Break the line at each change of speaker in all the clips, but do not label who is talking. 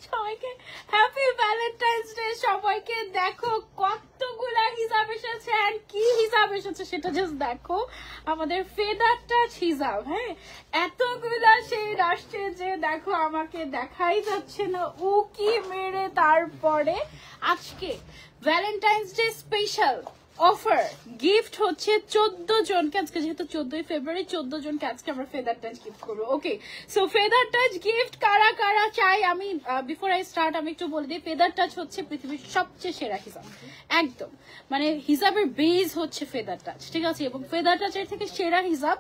সবাইকে happy valentine's day. সবাইকে দেখো কতগুলা হিজাব এসেছে, আর কি হিজাব এসেছে সেটা জাস্ট দেখো। আমাদের ফেদার টাচ হিজাব, হ্যাঁ এতগুলা শেড আসছে যে দেখো আমাকে দেখাই যাচ্ছে না ও কি মেরে। তারপরে আজকে Valentine's day special offer gift হচ্ছে 14 জনকে, আজকে যেহেতু 14 ফেব্রুয়ারি 14 জনকে আজকে আমরা ফেদার টাচ গিফট করবো। ওকে, সো ফেদার টাচ গিফট কারা কারা চাই আমি বিফোর আই স্টার্ট আমি একটু বলে দিই। ফেদার টাচ হচ্ছে পৃথিবীর সবচেয়ে সেরা হিসাব, একদম মানে হিসাবের বেস হচ্ছে ফেদার টাচ, ঠিক আছে। এবং ফেদার টাচের থেকে সেরা হিসাব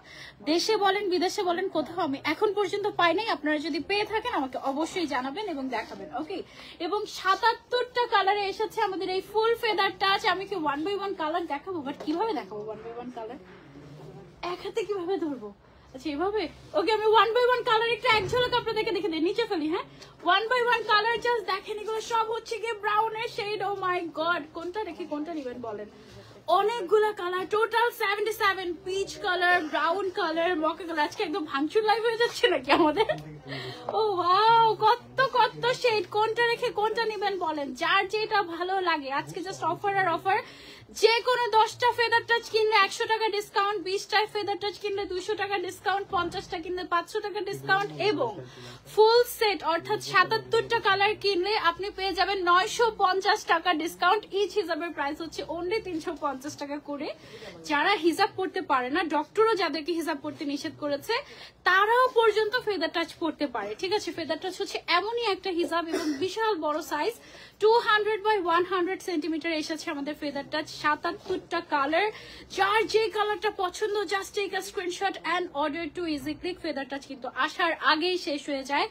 দেশে বলেন বিদেশে বলেন কোথাও আমি এখন পর্যন্ত পাই নাই। আপনারা যদি পেয়ে থাকেন আমাকে অবশ্যই জানাবেন এবং দেখাবেন। ওকে, এবং 77টা কালারে এসেছে আমাদের এই ফুল ফেদার টাচ। আমি কি 1 বাই 1 কালার দেখাবো, বাট কিভাবে দেখাবো 1 বাই 1 কালার? এক হাতে কিভাবে ধরবো? আচ্ছা এভাবে। ওকে, আমি 1 বাই 1 কালার একটু এক ঝলক আপনাদেরকে দেখে দিই, নিচে ফেলি। হ্যাঁ 1 বাই 1 কালার জাস্ট দেখেন, এগুলো সব হচ্ছে গিয়ে ব্রাউনের শেড। ও মাই গড, কোনটা রেখে কোনটা নেবেন বলেন? অনেকগুলা colour, total 77। Peach colour, brown colour, mocha colour. আজকে একদম ভাঙচুর লাইভ হয়ে যাচ্ছে নাকি আমাদের? ও ওয়াও, কত কত শেড, কোনটা রেখে কোনটা নেবেন বলেন? যার যেটা ভালো লাগে আজকে জাস্ট অফার আর অফার। যে কোনো 10টা ফেদার টাচ কিনলে 100 টাকা ডিসকাউন্ট, 20টা ফেদার টাচ কিনলে 200 টাকা ডিসকাউন্ট, 50টা কিনলে 500 টাকা ডিসকাউন্ট, এবং ফুল সেট অর্থাৎ 77টা কালার কিনলে আপনি পেয়ে যাবেন 950 টাকা ডিসকাউন্ট। ইচ হিসাবের প্রাইস হচ্ছে অনলি 350 টাকা করে। যারা হিসাব পড়তে পারে না, ডক্টরও যাদেরকে হিসাব পড়তে নিষেধ করেছে তারাও পর্যন্ত ফেদার টাচ পড়তে পারে, ঠিক আছে। ফেদার টাচ হচ্ছে এমনই একটা হিসাব এবং বিশাল বড় সাইজ 200 বাই 100 সেন্টিমিটার এসেছে আমাদের ফেদার টাচ। 77টা কালার, যার যে কালারটা পছন্দ just take a screenshot and order to easy Click. Feather Touch কিন্তু আসার আগেই শেষ হয়ে যায়।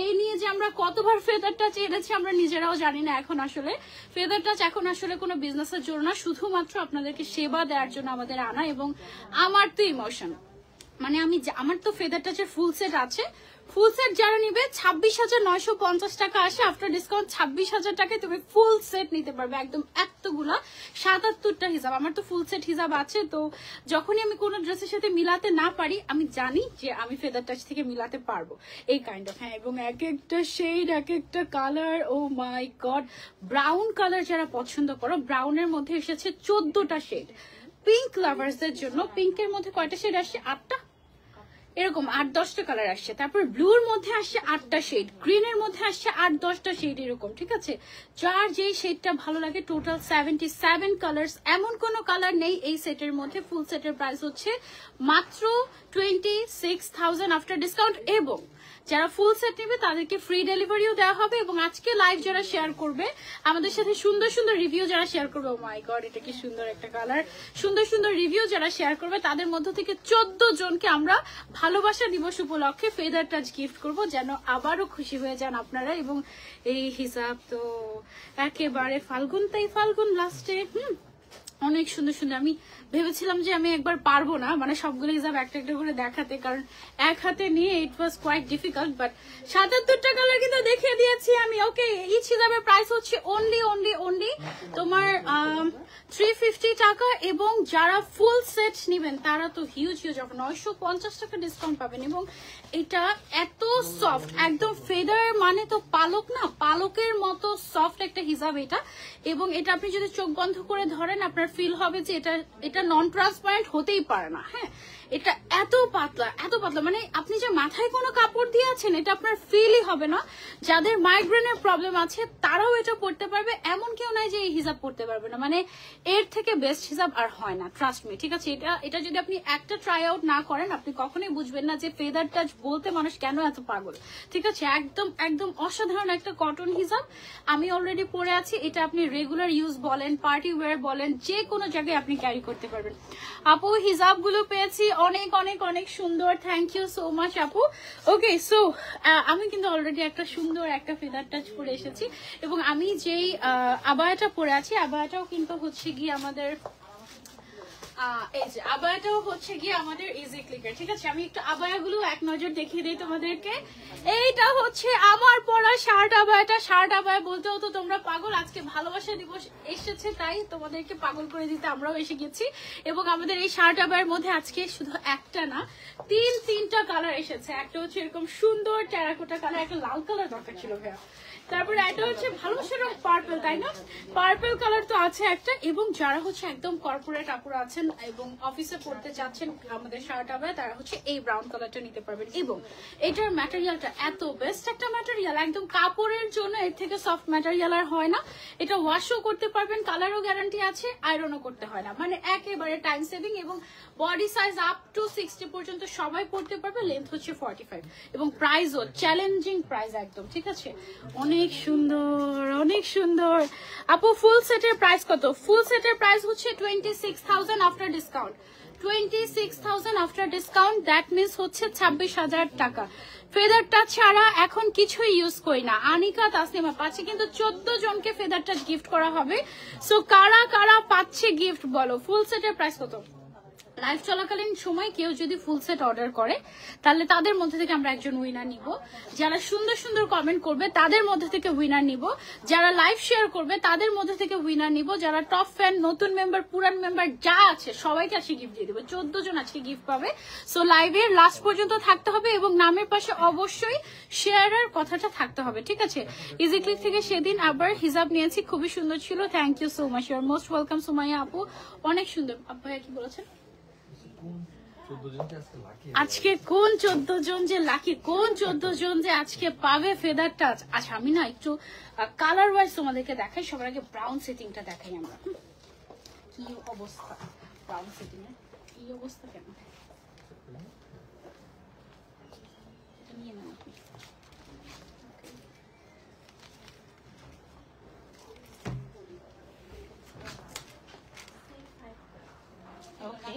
এই নিয়ে যে আমরা কতবার ফেদার টাচ এনেছি আমরা নিজেরাও জানি না এখন। আসলে ফেদার টাচ এখন আসলে কোনো বিজনেসের জন্য না, শুধুমাত্র আপনাদেরকে সেবা দেওয়ার জন্য আমাদের আনা। এবং আমার তো ইমোশন, মানে আমার তো ফেদার টাচের ফুল সেট আছে। ফুল সেট যারা নিবে 26,950 টাকা আসে, আফটার ডিসকাউন্ট 26,000 টাকায় তুমি ফুল সেট নিতে পারবে। একদম এতগুলা 77টা হিসাব। আমার তো ফুল সেট হিসাব আছে, তো যখনই আমি কোনো ড্রেসের সাথে মিলাতে না পারি আমি জানি যে আমি ফেদার টাচ থেকে মিলাতে পারবো, এই কাইন্ড অফ। হ্যাঁ, এবং এক একটা শেড, এক একটা colour, O my god. Brown colour যারা পছন্দ করো, ব্রাউনের মধ্যে এসেছে 14টা শেড। পিঙ্ক লাভার্সদের জন্য পিঙ্কের মধ্যে কয়টা শেড আসছে? 8টা, এরকম 8-10টা কালার আসছে। তারপর ব্লুর মধ্যে আসছে 8টা শেড, গ্রিনের মধ্যে আসছে 8-10টা শেড, এরকম, ঠিক আছে। যার যেই শেডটা ভালো লাগে। টোটাল 77 কালার্স, এমন কোনো কালার নেই এই সেটের মধ্যে। ফুল সেটের প্রাইস হচ্ছে মাত্র 26,000 আফটার ডিসকাউন্ট। এবং যারা ফুল সেট নেবে তাদেরকে ফ্রি ডেলিভারিও দেওয়া হবে। এবং আজকে লাইভ যারা শেয়ার করবে আমাদের সাথে, সুন্দর সুন্দর রিভিউ যারা শেয়ার করবে, ও মাই গড এটা কি সুন্দর একটা কালার, সুন্দর সুন্দর রিভিউ যারা শেয়ার করবে তাদের মধ্য থেকে 14 জনকে আমরা ভালোবাসা দিবস উপলক্ষে ফেদার টাচ গিফট করব, যেন আবারও খুশি হয়ে যান আপনারা। এবং এই হিসাব তো একেবারে ফাল্গুন, তাই ফাল্গুন লাস্টে অনেক সুন্দর সুন্দর। আমি ভেবেছিলাম যে আমি একবার পারবো না, মানে সবগুলো হিসাব একটা একটা করে দেখাতে, কারণ এক হাতে নিয়ে it was quite difficult. But 77টা কালার কিন্তু দেখিয়ে দিয়েছি আমি। ওকে, ইচ হিসাবের প্রাইস হচ্ছে অনলি তোমার 350 টাকা। এবং যারা ফুল সেট নেবেন তারা তো হিউজ 950 টাকা ডিসকাউন্ট পাবেন। এবং এটা এত সফট, একদম ফেদার মানে তো পালক না, পালকের মতো সফট একটা হিসাব এটা। এবং এটা আপনি যদি চোখ বন্ধ করে ধরেন আপনার ফিল হবে যে এটা নন ট্রান্সপারেন্ট হতেই পারে না। হ্যাঁ, এটা এত পাতলা, এত পাতলা, মানে আপনি যে মাথায় কোনো কাপড় দিয়ে আছেন এটা আপনার ফিলই হবে না। যাদের মাইগ্রেনের প্রবলেম আছে তারাও এটা পড়তে পারবে, এমন কেউ নাই যে এই হিসাব পড়তে পারবে না। মানে এর থেকে বেস্ট হিসাব আর হয় না, ট্রাস্ট মি, ঠিক আছে। এটা যদি আপনি একটা ট্রাই আউট না করেন আপনি কখনোই বুঝবেন না যে ফেদার টাচ বলতে মানুষ কেন এত পাগল, ঠিক আছে। একদম একদম অসাধারণ একটা কটন হিসাব আমি অলরেডি পরে আছি। এটা আপনি রেগুলার ইউজ বলেন, পার্টি ওয়্যার বলেন, যে কোনো জায়গায় আপনি ক্যারি করতে পারবেন। আপু হিসাবগুলো পেয়েছি অনেক অনেক অনেক সুন্দর, থ্যাংক ইউ সো মাচ আপু। ওকে, সো আমি কিন্তু অলরেডি একটা সুন্দর একটা ফেদার টাচ পরে এসেছি। এবং আমি যেই আবায়াটা পরে আছি, আবায়াটাও কিন্তু হচ্ছে গিয়ে আমাদের এই যে আবায়াটাও হচ্ছে গিয়ে আমাদের ইজি ক্লিকের, ঠিক আছে। আমি একটু আবায়াগুলো এক নজর দেখিয়ে দিই তোমাদেরকে। এইটা হচ্ছে আমার পরা আমরা শার্ট আবায়া বলতেও তো তোমরা পাগল। আজকে ভালোবাসা দিবস এসেছে তাই তোমাদেরকে পাগল করে দিতে আমরাও এসে গেছি। এবং আমাদের এই শার্ট আবায়ের মধ্যে আজকে শুধু একটা না, তিনটা কালার এসেছে। একটা হচ্ছে এরকম সুন্দর টেরাকোটা কালার, একটা লাল কালার দরকার ছিল ভাইয়া, তারপরে এটা হচ্ছে ভালোবাসার পার্পল, তাই না? পার্পল কালার তো আছে একটা। এবং যারা হচ্ছে একদম কর্পোরেট আপুরা আছেন এবং অফিসে পড়তে যাচ্ছেন আমাদের শার্ট আবায়া, তারা হচ্ছে এই ব্রাউন কালারটা নিতে পারবেন। এবং এটার ম্যাটেরিয়ালটা এত বেস্ট একটা ম্যাটেরিয়াল, একদম কাপড়ের জন্য এর থেকে সফট ম্যাটেরিয়াল আর হয় না। এটা ওয়াশও করতে পারবেন, কালারও গ্যারান্টি আছে, আয়রনও করতে হয় না, মানে একেবারে টাইম সেভিং। এবং বডি সাইজ আপ টু 60 পর্যন্ত সবাই পড়তে পারবে। লেন্থ হচ্ছে 45 এবং প্রাইসও চ্যালেঞ্জিং প্রাইস একদম, ঠিক আছে? অনেক সুন্দর আপু। ফুল সেটের প্রাইস কত? ফুল সেটের প্রাইস হচ্ছে 26,000 after discount. 26,000 after discount, that means হচ্ছে 26,000 টাকা। ফেদারটা ছাড়া এখন কিছুই ইউজ করি না। আনিকা তাসলিমা পাচ্ছে কিন্তু 14 জনকে ফেদারটা গিফট করা হবে। সো কারা কারা পাচ্ছে গিফট বলো? ফুল সেটের প্রাইস কত? লাইভ চলাকালীন সময় কেউ যদি ফুল সেট অর্ডার করে তাহলে তাদের মধ্যে থেকে আমরা একজন উইনার নিব। যারা সুন্দর কমেন্ট করবে তাদের মধ্যে থেকে উইনার নিব। যারা লাইভ শেয়ার করবে তাদের মধ্যে থেকে উইনার নিব। যারা টপ ফ্যান, নতুন মেম্বার, পুরান মেম্বার যা আছে সবাইকে আজকে গিফট দিয়ে দেবো। 14 জন আজকে গিফট পাবে। সো লাইভের লাস্ট পর্যন্ত থাকতে হবে এবং নামের পাশে অবশ্যই শেয়ারের কথাটা থাকতে হবে, ঠিক আছে? ইজি ক্লিক থেকে সেদিন আবার হিজাব নিয়েছি, খুবই সুন্দর ছিল। Thank you so much, you are most welcome Sumaiya আপু, অনেক সুন্দর। আপু ভাইয়া কি বলেছেন? আজকে কোন 14 জন যে লাকি, কোন 14 জন যে আজকে পাবে ফেদার টাচ। আচ্ছা আমি না একটু কালার ওয়াইজ তোমাদেরকে দেখাই। সবার আগে ব্রাউন সেটিংটা দেখাই আমরা। কি অবস্থা ব্রাউন সেটিং এর, কি অবস্থা কেন নিয়ে না আপনি। ওকে,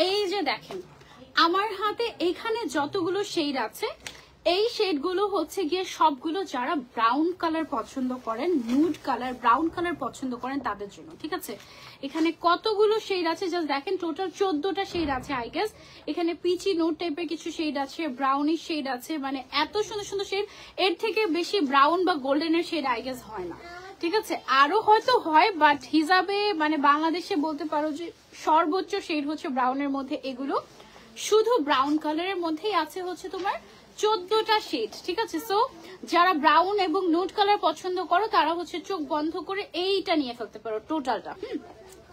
এই যে দেখেন আমার হাতে এখানে যতগুলো শেড আছে, এই শেডগুলো হচ্ছে গিয়ে সবগুলো যারা ব্রাউন কালার পছন্দ করেন, নুড কালার, ব্রাউন কালার পছন্দ করেন তাদের জন্য, ঠিক আছে? এখানে কতগুলো শেড আছে জাস্ট দেখেন, টোটাল 14টা শেড আছে আই গেস। এখানে পিচি নুড টাইপের কিছু শেড আছে, ব্রাউনিশ শেড আছে, মানে এত সুন্দর শেড। এর থেকে বেশি ব্রাউন বা গোল্ডেনের শেড আই গেস হয় না, ঠিক আছে? আরো হয়তো হয়, বাট হিসাবে মানে বাংলাদেশে বলতে পারো যে সর্বোচ্চ শেড হচ্ছে ব্রাউনের মধ্যে। এগুলো শুধু ব্রাউন কালারের মধ্যেই আছে হচ্ছে তোমার 14টা শেড, ঠিক আছে? সো যারা ব্রাউন এবং নুড কালার পছন্দ করো তারা হচ্ছে চোখ বন্ধ করে এইটা নিয়ে ফেলতে পারো টোটালটা।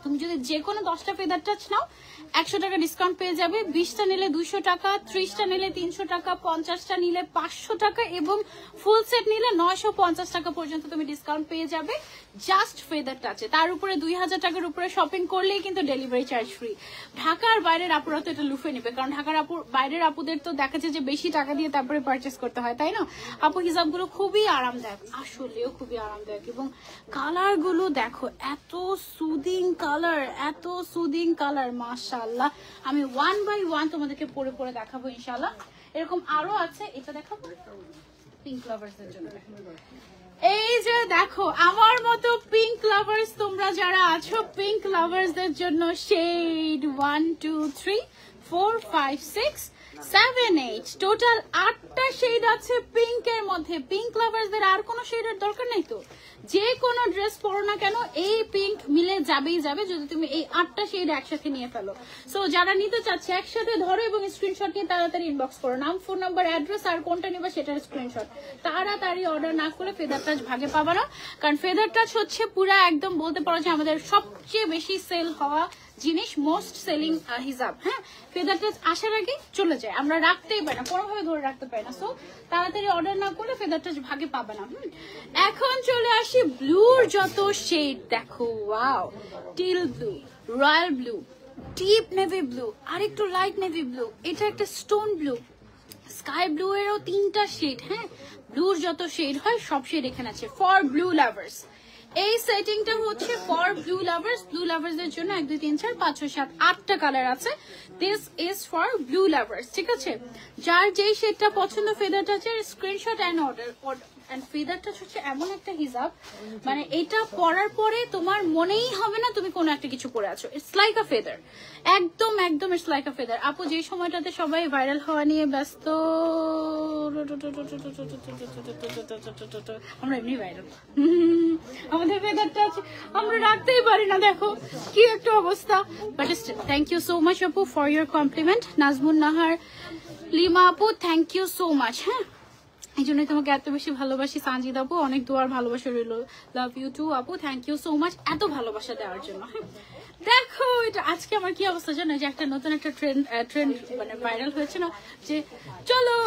তুমি যদি যে কোনো 10টা ফেদার টাচ নাও 100 টাকা ডিসকাউন্ট পেয়ে যাবে। 20টা নিলে 200 টাকা, 30টা নিলে 300 টাকা, 50টা নিলে 500 টাকা এবং ফুল সেট নিলে 950 টাকা পর্যন্ত তুমি ডিসকাউন্ট পেয়ে যাবে জাস্ট ফেদার টাচে। তার উপরে 2000 টাকার উপরে শপিং করলেই কিন্তু ডেলিভারি চার্জ ফ্রি। ঢাকার বাইরের আপুরা তো এটা লুফে নেবে, কারণ ঢাকার বাইরের আপুদের তো দেখা যায় যে বেশি টাকা দিয়ে তারপরে পারচেস করতে হয়, তাই না? আপু হিসাবগুলো খুবই আরামদায়ক, আসলেও খুবই আরামদায়ক। এবং কালার গুলো দেখো, এত সুদিং কালার, মাশাআল্লাহ। আমি 1 বাই 1 তোমাদেরকে পরে দেখাবো ইনশাআল্লাহ। এরকম আরো আছে, এটা দেখাবো পিঙ্ক লাভার্সদের জন্য। এই যে দেখো আমার মতো পিঙ্ক লাভার্স তোমরা যারা আছো, পিঙ্ক লাভার্সদের জন্য শেড 1 2 3 4 5 6 7 8 টোটাল 8টা শেড আছে পিঙ্কের মধ্যে। পিঙ্ক লাভার্সদের আর কোনো শেডের দরকার নেই তো, যে কোনো ড্রেস পরো না কেন এই পিঙ্ক মিলে যাবেই যাবে যদি তুমি এই 8টা শেড একসাথে নিয়ে ফেলো। সো যারা নিতে চাচ্ছে একসাথে ধরো এবং স্ক্রিনশট নিয়ে তাড়াতাড়ি ইনবক্স করো, নাম, ফোন নাম্বার, অ্যাড্রেস আর কোনটা নিবা সেটার স্ক্রিনশট। তাড়াতাড়ি অর্ডার না করলে ফেদার টাচ ভাগে পাবা না, কারণ ফেদার টাচ হচ্ছে পুরা একদম বলতে পারো যে আমাদের সবচেয়ে বেশি সেল হওয়া জিনিস, মোস্ট সেলিং হিসাব। হ্যাঁ, ফেদার টাচ আসার আগে চলে যায়, আমরা রাখতেই পারি না, কোনোভাবে ধরে রাখতে পারি না। সো তাড়াতাড়ি অর্ডার না করলে ফেদার টাচ ভাগে পাবে না। এখন চলে আসি ব্লুর যত শেড দেখো, wow, teal blue, royal blue, deep navy blue, আর একটু লাইট নেভি ব্লু, এটা একটা স্টোন ব্লু, স্কাই ব্লু এরও 3টা শেড। হ্যাঁ, ব্লুর যত শেড হয় সব শেড এখানে আছে ফর ব্লু লাভার্স। এই সেটিংটা হচ্ছে ফর ব্লু লাভার্সদের জন্য 1 2 3 4 5 6 7 8টা কালার আছে। This is for blue lovers, ঠিক আছে? যার যেই শেডটা পছন্দ ফেদার টাচের screenshot and order and feather touch হচ্ছে এমন একটা হিজাব, মানে এটা পরার পরে তোমার মনেই হবে না তুমি কোনো একটা কিছু পরে আছো। ইটস লাইক আ ফেদার, একদম একদম ইটস লাইক আ ফেদার। আপু যে সময়টাতে সবাই ভাইরাল হওয়া নিয়ে ব্যস্ত, আমরা এমনি ভাইরাল, আমাদের ফেদার টাচ আমরা রাখতেই পারি না, দেখো কি একটা অবস্থা। But still thank you so much আপু for your compliment. Nazmun Nahar Lima আপু থ্যাংক ইউ সো মাচ। হ্যাঁ, এই জন্যই তোমাকে এত বেশি ভালোবাসি সানজিদ আপু, অনেক দোয়ার ভালোবাসা রইল। লাভ ইউ টু আপু, থ্যাংক ইউ সো মাচ এত ভালোবাসা দেওয়ার জন্য। হ্যাঁ, দেখো এটা আজকে আমার কি অবস্থা জানো, যে একটা নতুন একটা ট্রেন্ড মানে ভাইরাল হয়েছে না, যে চলো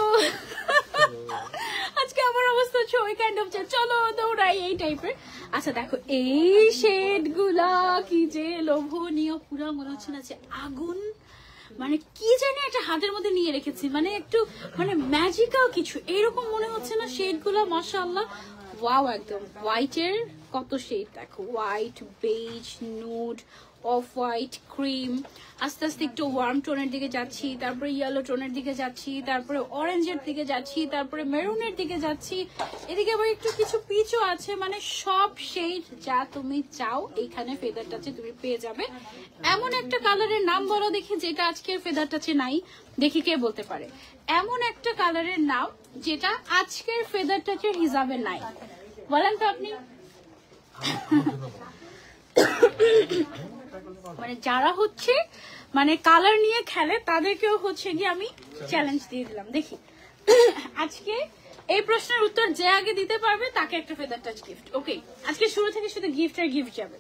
আজকে আমার অবস্থা হচ্ছে ওই কাইন্ড অফ, যে চলো দৌড়াই এই টাইপের। আচ্ছা দেখো এই শেড গুলা কি যে লোভনীয়, পুরো মনে হচ্ছে না যে আগুন, মানে কি জানি একটা হাতের মধ্যে নিয়ে রেখেছি, মানে একটু মানে ম্যাজিক্যাল কিছু এরকম মনে হচ্ছে না শেড গুলো। মাশাআল্লাহ, ওয়াও, একদম হোয়াইটের কত শেড দেখো, white, beige, nude, off white, cream, আস্তে আস্তে একটু ওয়ার্ম টোনের দিকে যাচ্ছি, তারপরে ইয়েলো টোনের দিকে যাচ্ছি, তারপরে অরেঞ্জের দিকে যাচ্ছি, তারপরে মেরুনের দিকে যাচ্ছি, এদিকে আবার একটু কিছু পিচও আছে, মানে সব শেড যা তুমি চাও এইখানে ফেদার টাচে তুমি পেয়ে যাবে। এমন একটা কালারের নাম বলো দেখি যেটা আজকের ফেদার টাচে নাই, দেখি কে বলতে পারে। এমন একটা কালারের নাম যেটা আজকের ফেদার টাচের হিসাবে নাই, বলেন তো আপনি। মানে যারা হচ্ছে মানে কালার নিয়ে খেলে তাদেরকেও হচ্ছে গিয়ে আমি চ্যালেঞ্জ দিয়ে দিলাম, দেখি আজকে এই প্রশ্নের উত্তর যে আগে দিতে পারবে তাকে একটা ফেদার টাচ গিফট। ওকে, আজকে শুরু থেকে শুধু গিফট আর গিফট যাবে।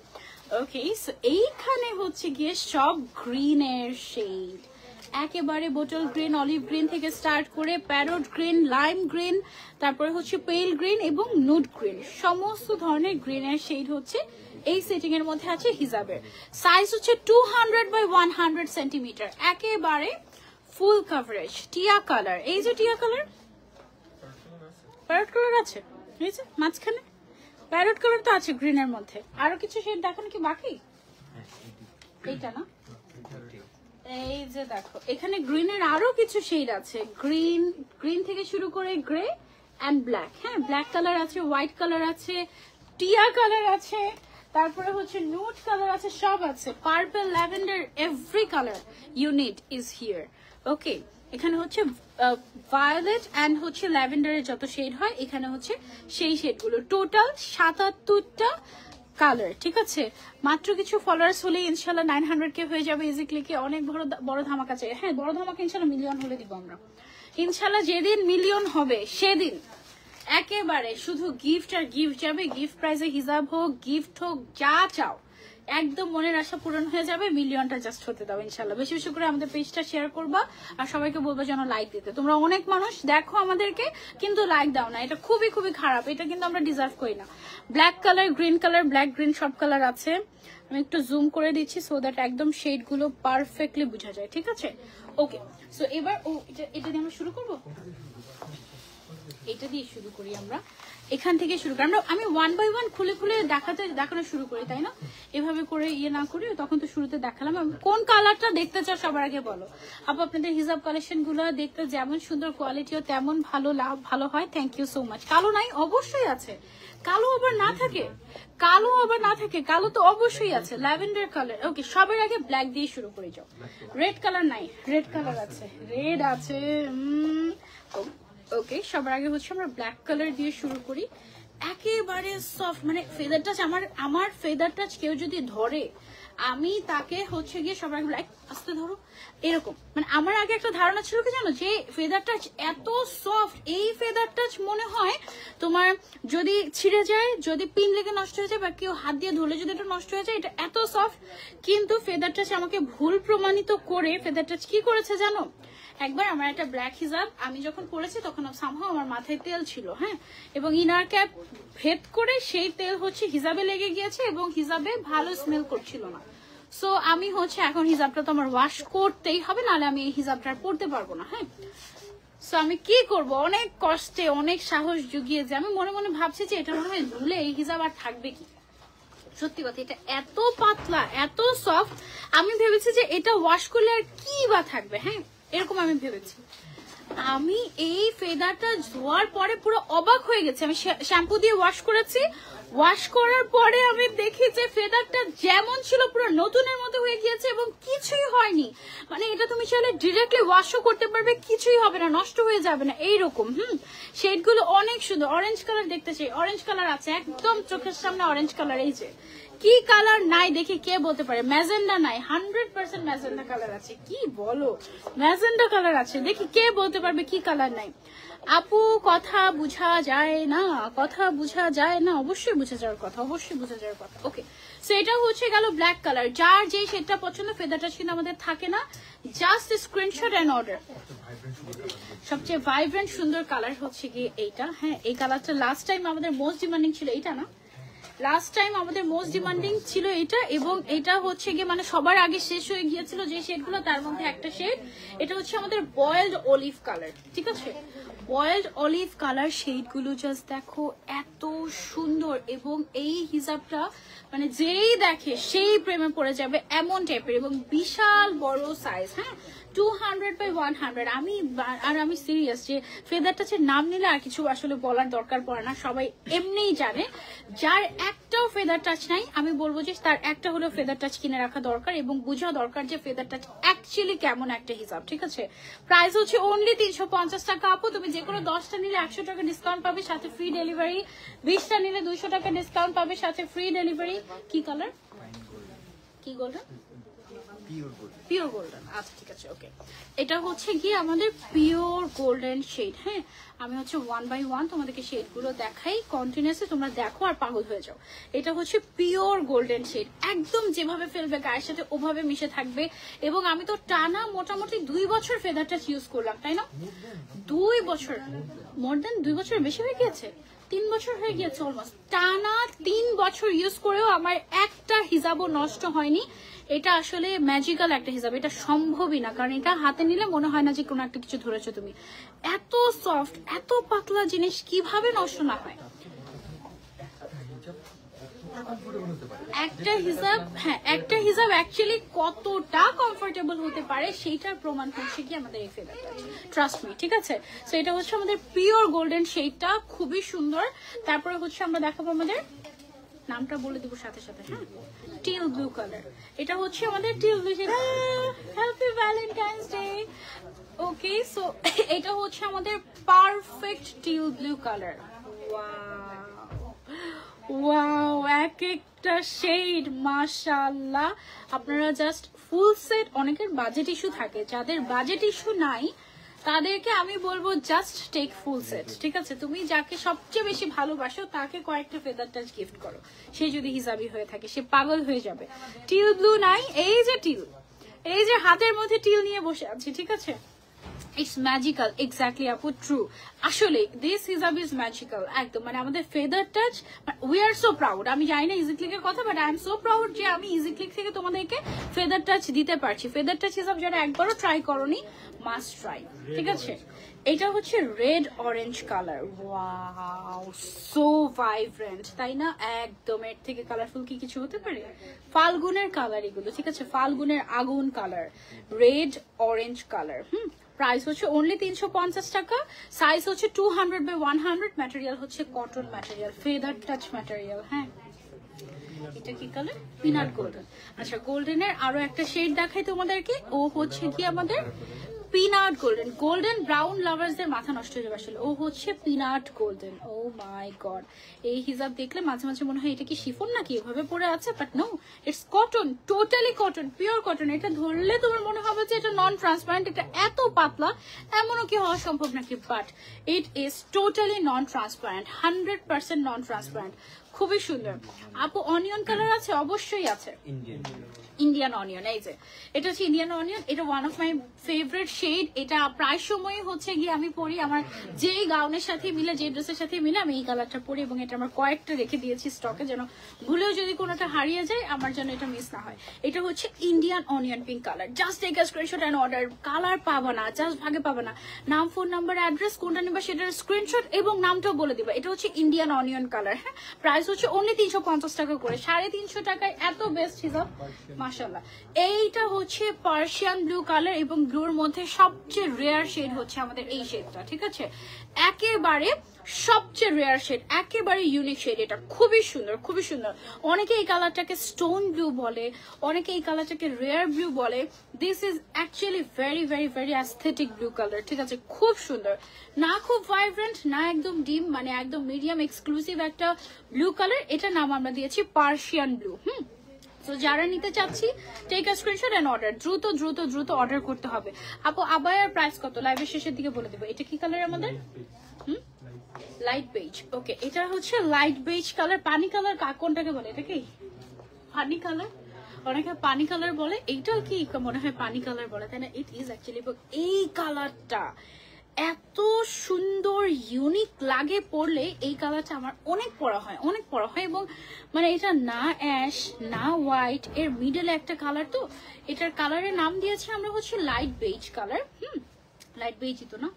ওকে, সো এইখানে হচ্ছে গিয়ে সব গ্রিনের শেড, একেবারে বোটল গ্রিন, অলিভ গ্রিন থেকে স্টার্ট করে প্যারট গ্রিন, লাইম গ্রিন, তারপরে হচ্ছে পেল গ্রিন এবং নুড গ্রিন, সমস্ত ধরনের গ্রিনের শেড হচ্ছে এই সেটিং এর মধ্যে আছে। হিজাবের সাইজ হচ্ছে 200 বাই 100 সেন্টিমিটার, একেবারে ফুল কভারেজ। টিয়া কালার, এই যে টিয়া কালার, প্যারট কালার আছে এই যে মাঝখানে, প্যারট কালার তো আছে গ্রিনের মধ্যে, আরো কিছু শেড দেখানো কি বাকি? এইটা না, এই যে দেখো এখানে গ্রিনের আরো কিছু শেড আছে, গ্রিন থেকে শুরু করে গ্রে এন্ড ব্ল্যাক। হ্যাঁ, ব্ল্যাক কালার আছে, হোয়াইট কালার আছে, টিয়া কালার আছে, তারপরে হচ্ছে নুড কালার আছে, সব আছে, purple, lavender, every colour you need is here. Okay, এখানে হচ্ছে ভায়োলেট এন্ড হচ্ছে ল্যাভেন্ডারের যত শেড হয় এখানে হচ্ছে সেই শেডগুলো, টোটাল 77টা কালার। ঠিক আছে, মাত্র কিছু ফলোয়ার্স হলে ইনশাল্লাহ 900K হয়ে যাবে ইজি ক্লিকে। অনেক বড় ধামাকা চাই। হ্যাঁ, বড় ধামাকা ইনশাল্লাহ মিলিয়ন হলে দিব আমরা ইনশাল্লাহ। যেদিন মিলিয়ন হবে সেদিন একেবারে শুধু গিফট আর গিফট যাবে, গিফট প্রাইজে হিজাব হোক, গিফট হোক, যা চাও একদম মনের আশা পূরণ হয়ে যাবে। মিলিয়নটা জাস্ট হতে দাও ইনশাল্লাহ। বেশি বেশি করে আমাদের পেজটা শেয়ার করবা আর সবাইকে বলবো যেন লাইক দিতে। তোমরা অনেক মানুষ দেখো আমাদেরকে কিন্তু লাইক দাও না, এটা খুবই খুবই খারাপ, এটা কিন্তু আমরা ডিজার্ভ করি না। Black colour, green colour, black green সব কালার আছে। আমি একটু জুম করে দিচ্ছি সো দ্যাট একদম শেড গুলো পারফেক্টলি বোঝা যায়। ঠিক আছে, ওকে, সো এবার এটা দিয়ে আমরা শুরু করবো, এটা দিয়ে শুরু করি আমরা, এখান থেকে শুরু করি আমরা। আমি 1 বাই 1 খুলে খুলে দেখানো শুরু করি, তাই না? এভাবে করে ইয়ে না করি, তখন তো শুরুতে দেখালাম। কোন কালারটা দেখতে চাও সবার আগে বলো। আপু আপনাদের হিজাব কালেকশন গুলো দেখতে যেমন সুন্দর, কোয়ালিটিও তেমন ভালো হয়। Thank you so much. কালো নাই? অবশ্যই আছে। কালো আবার না থাকে? কালো তো অবশ্যই আছে। ল্যাভেন্ডার কালার, ওকে, সবার আগে ব্ল্যাক দিয়ে শুরু করে যাও। রেড কালার নাই? রেড কালার আছে, রেড আছে। ওকে, সবার আগে হচ্ছে আমরা ব্ল্যাক কালার দিয়ে শুরু করি। একেবারে সফট, মানে ফেদার টাচ, আমার ফেদার টাচ কেউ যদি ধরে আমি তাকে হচ্ছে গিয়ে সবার আগে ব্ল্যাক, আস্তে ধরো এরকম। মানে আমার আগে একটা ধারণা ছিল কি জানো, যে ফেদার টাচ এত সফট, এই ফেদার টাচ মনে হয় তোমার যদি ছিঁড়ে যায়, যদি পিন লেগে নষ্ট হয়ে যায় বা কেউ হাত দিয়ে ধরলে যদি এটা নষ্ট হয়ে যায়, এটা এত সফট। কিন্তু ফেদার টাচ আমাকে ভুল প্রমাণিত করে ফেদার টাচ কি করেছে জানো, একবার আমার একটা ব্ল্যাক হিজাব আমি যখন পরেছি তখন সামহাও আমার মাথায় তেল ছিল, হ্যাঁ, এবং ইনার ক্যাপ ভেদ করে সেই তেল হচ্ছে হিজাবে লেগে গিয়েছে এবং হিজাবে ভালো স্মেল করছিল না। সো আমি হচ্ছে এখন হিজাবটা তো আমার ওয়াশ করতেই হবে, নাহলে আমি এই হিজাবটা আর পরতে পারবো না। হ্যাঁ, সো আমি কি করব, অনেক কষ্টে অনেক সাহস জুগিয়ে যে আমি মনে মনে ভাবছি যে এটা মনে হয় ধুলে এই হিজাব আর থাকবে কি। সত্যি কথা, এটা এত পাতলা, এত সফট, আমি ভেবেছি যে এটা ওয়াশ করলে আর কি বা থাকবে। হ্যাঁ, এরকম আমি ভেবেছি। আমি এই ফেদারটা ধোয়ার পরে পুরো অবাক হয়ে গেছে। আমি শ্যাম্পু দিয়ে ওয়াশ করেছি, ওয়াশ করার পরে আমি দেখি যে ফেদারটা যেমন ছিল পুরো নতুনের মতো হয়ে গিয়েছে এবং কিছুই হয়নি। মানে এটা তুমি চাইলে ডিরেক্টলি ওয়াশও করতে পারবে, কিছুই হবে না, নষ্ট হয়ে যাবে না এইরকম। শেডগুলো অনেক সুন্দর। অরেঞ্জ কালার দেখতে চাই, অরেঞ্জ কালার আছে একদম চোখের সামনে, অরেঞ্জ কালার। এই যে কি কালার নাই দেখি কে বলতে পারে? ম্যাজেন্ডা নাই, 100% ম্যাজেন্ডা কালার আছে। কি বলো, ম্যাজেন্ডা কালার আছে, দেখি কে বলতে পারবে কি কালার নাই? আপু কথা বুঝা যায় না, কথা বুঝা যায় না, অবশ্যই বুঝা যাওয়ার কথা, অবশ্যই বুঝা যাওয়ার কথা। ওকে, সো এটা হচ্ছে গেল ব্ল্যাক কালার। যার যে শেডটা পছন্দ, ফেদার টাচ কিন্তু আমাদের থাকে না, জাস্ট স্ক্রিনশট এন্ড অর্ডার। সবচেয়ে ভাইব্রেন্ট সুন্দর কালার হচ্ছে গিয়ে এইটা। হ্যাঁ, এই কালারটা লাস্ট টাইম আমাদের মোস্ট ডিমান্ডিং ছিল, এইটা না? লাস্ট টাইম আমাদের মোস্ট ডিমান্ডিং ছিল এটা, এবং এটা হচ্ছে গিয়ে মানে সবার আগে শেষ হয়ে গিয়েছিল যে শেডগুলো, তার মধ্যে একটা শেড এটা হচ্ছে আমাদের বয়েলড অলিভ কালার। ঠিক আছে, বয়েলড অলিভ কালার শেডগুলো জাস্ট দেখো এত সুন্দর, এবং এই হিসাবটা মানে যেই দেখে সেই প্রেমে পড়ে যাবে এমন টাইপের, এবং বিশাল বড় সাইজ। হ্যাঁ, 200x100। আমি সিরিয়াস যে ফেদার টাচের নাম নিলে আর কিছু আসলে বলার দরকার পড়ে না, সবাই এমনিই জানে। যার একটাও ফেদার টাচ নাই, আমি বলবো যে তার একটা হলেও ফেদার টাচ কিনে রাখা দরকার, এবং বোঝা দরকার যে ফেদার টাচ অ্যাকচুয়ালি কেমন একটা হিসাব। ঠিক আছে, প্রাইস হচ্ছে অনলি 350 টাকা। আপু তুমি যে কোনো 10টা নিলে 100 টাকা ডিসকাউন্ট পাবে, সাথে ফ্রি ডেলিভারি। 20টা নিলে 200 টাকা ডিসকাউন্ট পাবে, সাথে ফ্রি ডেলিভারি। কি কালার? কি গোল্ডেন? Pure golden. আচ্ছা ঠিক আছে, ওকে। এটা হচ্ছে কি আমাদের পিওর গোল্ডেন শেড। হ্যাঁ, আমি হচ্ছে 1 বাই 1 তোমাদেরকে শেড গুলো দেখাই কন্টিনিউয়াসলি, তোমরা দেখো আর পাগল হয়ে যাও। এটা হচ্ছে পিওর গোল্ডেন শেড, একদম যেভাবে ফেলবে গায়ের সাথে ওভাবে মিশে থাকবে। এবং আমি তো টানা মোটামুটি 2 বছর ফেদার টাচ ইউজ করলাম, তাই না? 2 বছর, মোর দেন 2 বছর বেশি হয়ে গিয়েছে, 3 বছর হয়ে গিয়েছে অলমোস্ট। টানা 3 বছর ইউজ করেও আমার একটা হিজাবও নষ্ট হয়নি। এটা আসলে ম্যাজিক্যাল একটা হিসাব, এটা সম্ভবই না, কারণ এটা হাতে নিলে মনে হয় না যে কোনো একটা কিছু ধরেছো তুমি। এত সফট, এত পাতলা জিনিস কিভাবে নষ্ট না হয়? একটা হিসাব, হ্যাঁ একটা হিসাব অ্যাকচুয়ালি কতটা কমফোর্টেবল হতে পারে সেইটার প্রমাণ হচ্ছে কি আমাদের এই ফেদারটা, ট্রাস্ট মি। ঠিক আছে, সো এটা হচ্ছে আমাদের পিওর গোল্ডেন শেডটা, খুবই সুন্দর। তারপরে হচ্ছে আমরা দেখাবো আমাদের নামটা বলে দিব সাথে সাথে। হ্যাঁ, টিল ব্লু কালার। এটা হচ্ছে আমাদের teal blue shade. Happy valentine's day. Okay, so এটা হচ্ছে আমাদের perfect teal blue colour. Wow, এক একটা শেড মাশাআল্লাহ। আপনারা জাস্ট ফুল সেট, অনেকের বাজেট ইস্যু থাকে, যাদের বাজেট ইস্যু নাই তাদেরকে আমি বলবো জাস্ট টেক ফুল সেট। ঠিক আছে, তুমি যাকে সবচেয়ে বেশি ভালোবাসো তাকে কয়েকটা ফেদার টাচ গিফট করো, সে যদি হিসাবি হয়ে থাকে সে পাগল হয়ে যাবে। টিল ব্লু নাই, এই যে টিল, এই যে হাতের মধ্যে টিল নিয়ে বসে আছি। ঠিক আছে, ইটস ম্যাজিক্যাল। এক্স্যাক্টলি আপু, ট্রু। আসলে দিস হিজাব ইজ ম্যাজিক্যাল একদম। মানে আমাদের feather touch, we are so proud. আমি জানি না ইজি ক্লিকের কথা, but I am so proud যে আমি ইজি ক্লিক থেকে তোমাদেরকে ফেদার টাচ দিতে পারছি। ফেদার টাচ হিসাব যারা একবারও ট্রাই করোনি, মাস্ট ট্রাই। ঠিক আছে, এটা হচ্ছে red orange colour. Wow, so vibrant, তাই না? একদম, এর থেকে কালারফুল কি কিছু হতে পারে? ফাল্গুনের কালার এগুলো। ঠিক আছে, ফাল্গুনের আগুন colour, red orange colour. Price হচ্ছে অনলি 350 টাকা। সাইজ হচ্ছে 200x100। ম্যাটেরিয়াল হচ্ছে cotton material, feather touch material. হ্যাঁ, এটা কি কালার? Peanut golden. আচ্ছা, গোল্ডেনের আরো একটা শেড দেখাই তোমাদেরকে। ও হচ্ছে কি আমাদের পিনাট গোল্ডেন। গোল্ডেন ব্রাউন লাভার্সদের মাথা নষ্ট হয়ে যাবে আসলে। ও হচ্ছে peanut golden. O my god, এই হিজাব দেখলে মাঝে মাঝে মনে হয় এটা কি শিফন নাকি এভাবে পড়ে আছে, but no, it's cotton, totally cotton, pure cotton. এটা ধরলে তোমার মনে হবে যে এটা নন ট্রান্সপারেন্ট, এটা এত পাতলা, এমনও কি হওয়া সম্ভব নাকি, but it is totally non transparent, 100% non transparent. খুবই সুন্দর। আপু অনিয়ন কালার আছে? অবশ্যই আছে, ইন্ডিয়ান অনিয়ন। এই যে এটা হচ্ছে ইন্ডিয়ান অনিয়ন, এটা one of my favourite shade. এটা প্রায় সময় হচ্ছে গিয়ে আমি পরি, আমার যেই গাউনের সাথে মিলে, যে ড্রেসের সাথে মিলে আমি এই কালারটা পরি, এবং এটা আমার কয়েকটা রেখে দিয়েছি স্টকে, যেন ভুলেও যদি কোনোটা হারিয়ে যায় আমার যেন এটা মিস না হয়। এটা হচ্ছে Indian onion pink colour. Just take a screenshot and order. Colour পাবা না, জাস্ট ভাগে পাবা না, নাম, ফোন নাম্বার, অ্যাড্রেস, কোনটা নিবা সেটার স্ক্রিনশট এবং নামটাও বলে দিবা। এটা হচ্ছে ইন্ডিয়ান অনিয়ন কালার। হ্যাঁ, প্রাইস প্রাইস হচ্ছে অনলি 350 টাকা করে, 350 টাকায় এত বেস্ট হিসাব মাশাআল্লাহ। এইটা হচ্ছে পার্সিয়ান ব্লু কালার এবং ব্লুর মধ্যে সবচেয়ে রেয়ার শেড হচ্ছে আমাদের এই শেডটা, ঠিক আছে, একেবারে সবচেয়ে রেয়ার শেড, একেবারে ইউনিক শেড, এটা খুবই সুন্দর খুবই সুন্দর। অনেকে এই কালারটাকে স্টোন ব্লু বলে, অনেকে এই কালারটাকে রেয়ার ব্লু বলে। This is actually very very very aesthetic blue colour, ঠিক আছে, খুব সুন্দর, না খুব ভাইব্রেন্ট না একদম ডিম, মানে একদম মিডিয়াম এক্সক্লুসিভ একটা ব্লু কালার। এটার নাম আমরা দিয়েছি পার্সিয়ান ব্লু। তো যারা নিতে চাচ্ছি take a screenshot and order, দ্রুত দ্রুত দ্রুত অর্ডার করতে হবে। আপু আবায়ার প্রাইস কত লাইভের শেষের দিকে বলে দেবো। এটা কি কালার আমাদের? Light base. ওকে, এটা হচ্ছে লাইট বেজ কালার, পানি কালার কোনটাকে বলে? এটা কি পানি কালার? অনেকে পানি কালার বলে, এইটা কি মনে হয় পানি কালার বলে, তাই না? ইট ইজ অ্যাকচুয়ালি। এই কালারটা এত সুন্দর ইউনিক লাগে পরলে, এই কালারটা আমার অনেক পরা হয়, অনেক পরা হয়। এবং মানে এটা না অ্যাশ না হোয়াইট, এর মিডলে একটা কালার, তো এটার কালারের নাম দিয়েছি আমরা হচ্ছে লাইট বেজ কালার। লাইট বেজই তো না,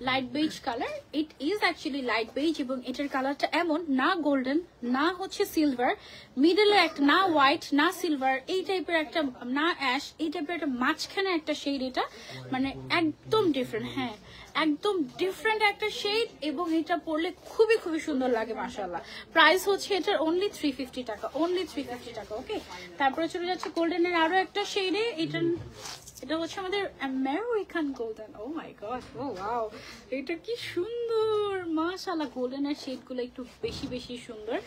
light beige colour, it is actually light beige. এবং এটার কালারটা এমন না গোল্ডেন না হচ্ছে সিলভার, মিডলে একটা না হোয়াইট না সিলভার, এই টাইপের একটা না অ্যাশ, এই টাইপের একটা মাঝখানে একটা শেড, এটা মানে একদম ডিফারেন্ট, হ্যাঁ একদম ডিফারেন্ট একটা শেড। এবং এটা পরলে খুবই খুবই সুন্দর লাগে মাশাআল্লাহ। প্রাইস হচ্ছে এটার অনলি 350 টাকা, অনলি 350 টাকা। ওকে, তারপরে চলে যাচ্ছে গোল্ডেনের আরো একটা শেডে, এটা হচ্ছে আমাদের American golden. O my god, O wow, এটা কি সুন্দর মাশাআল্লাহ। গোল্ডেনের শেডগুলো একটু বেশি বেশি সুন্দর,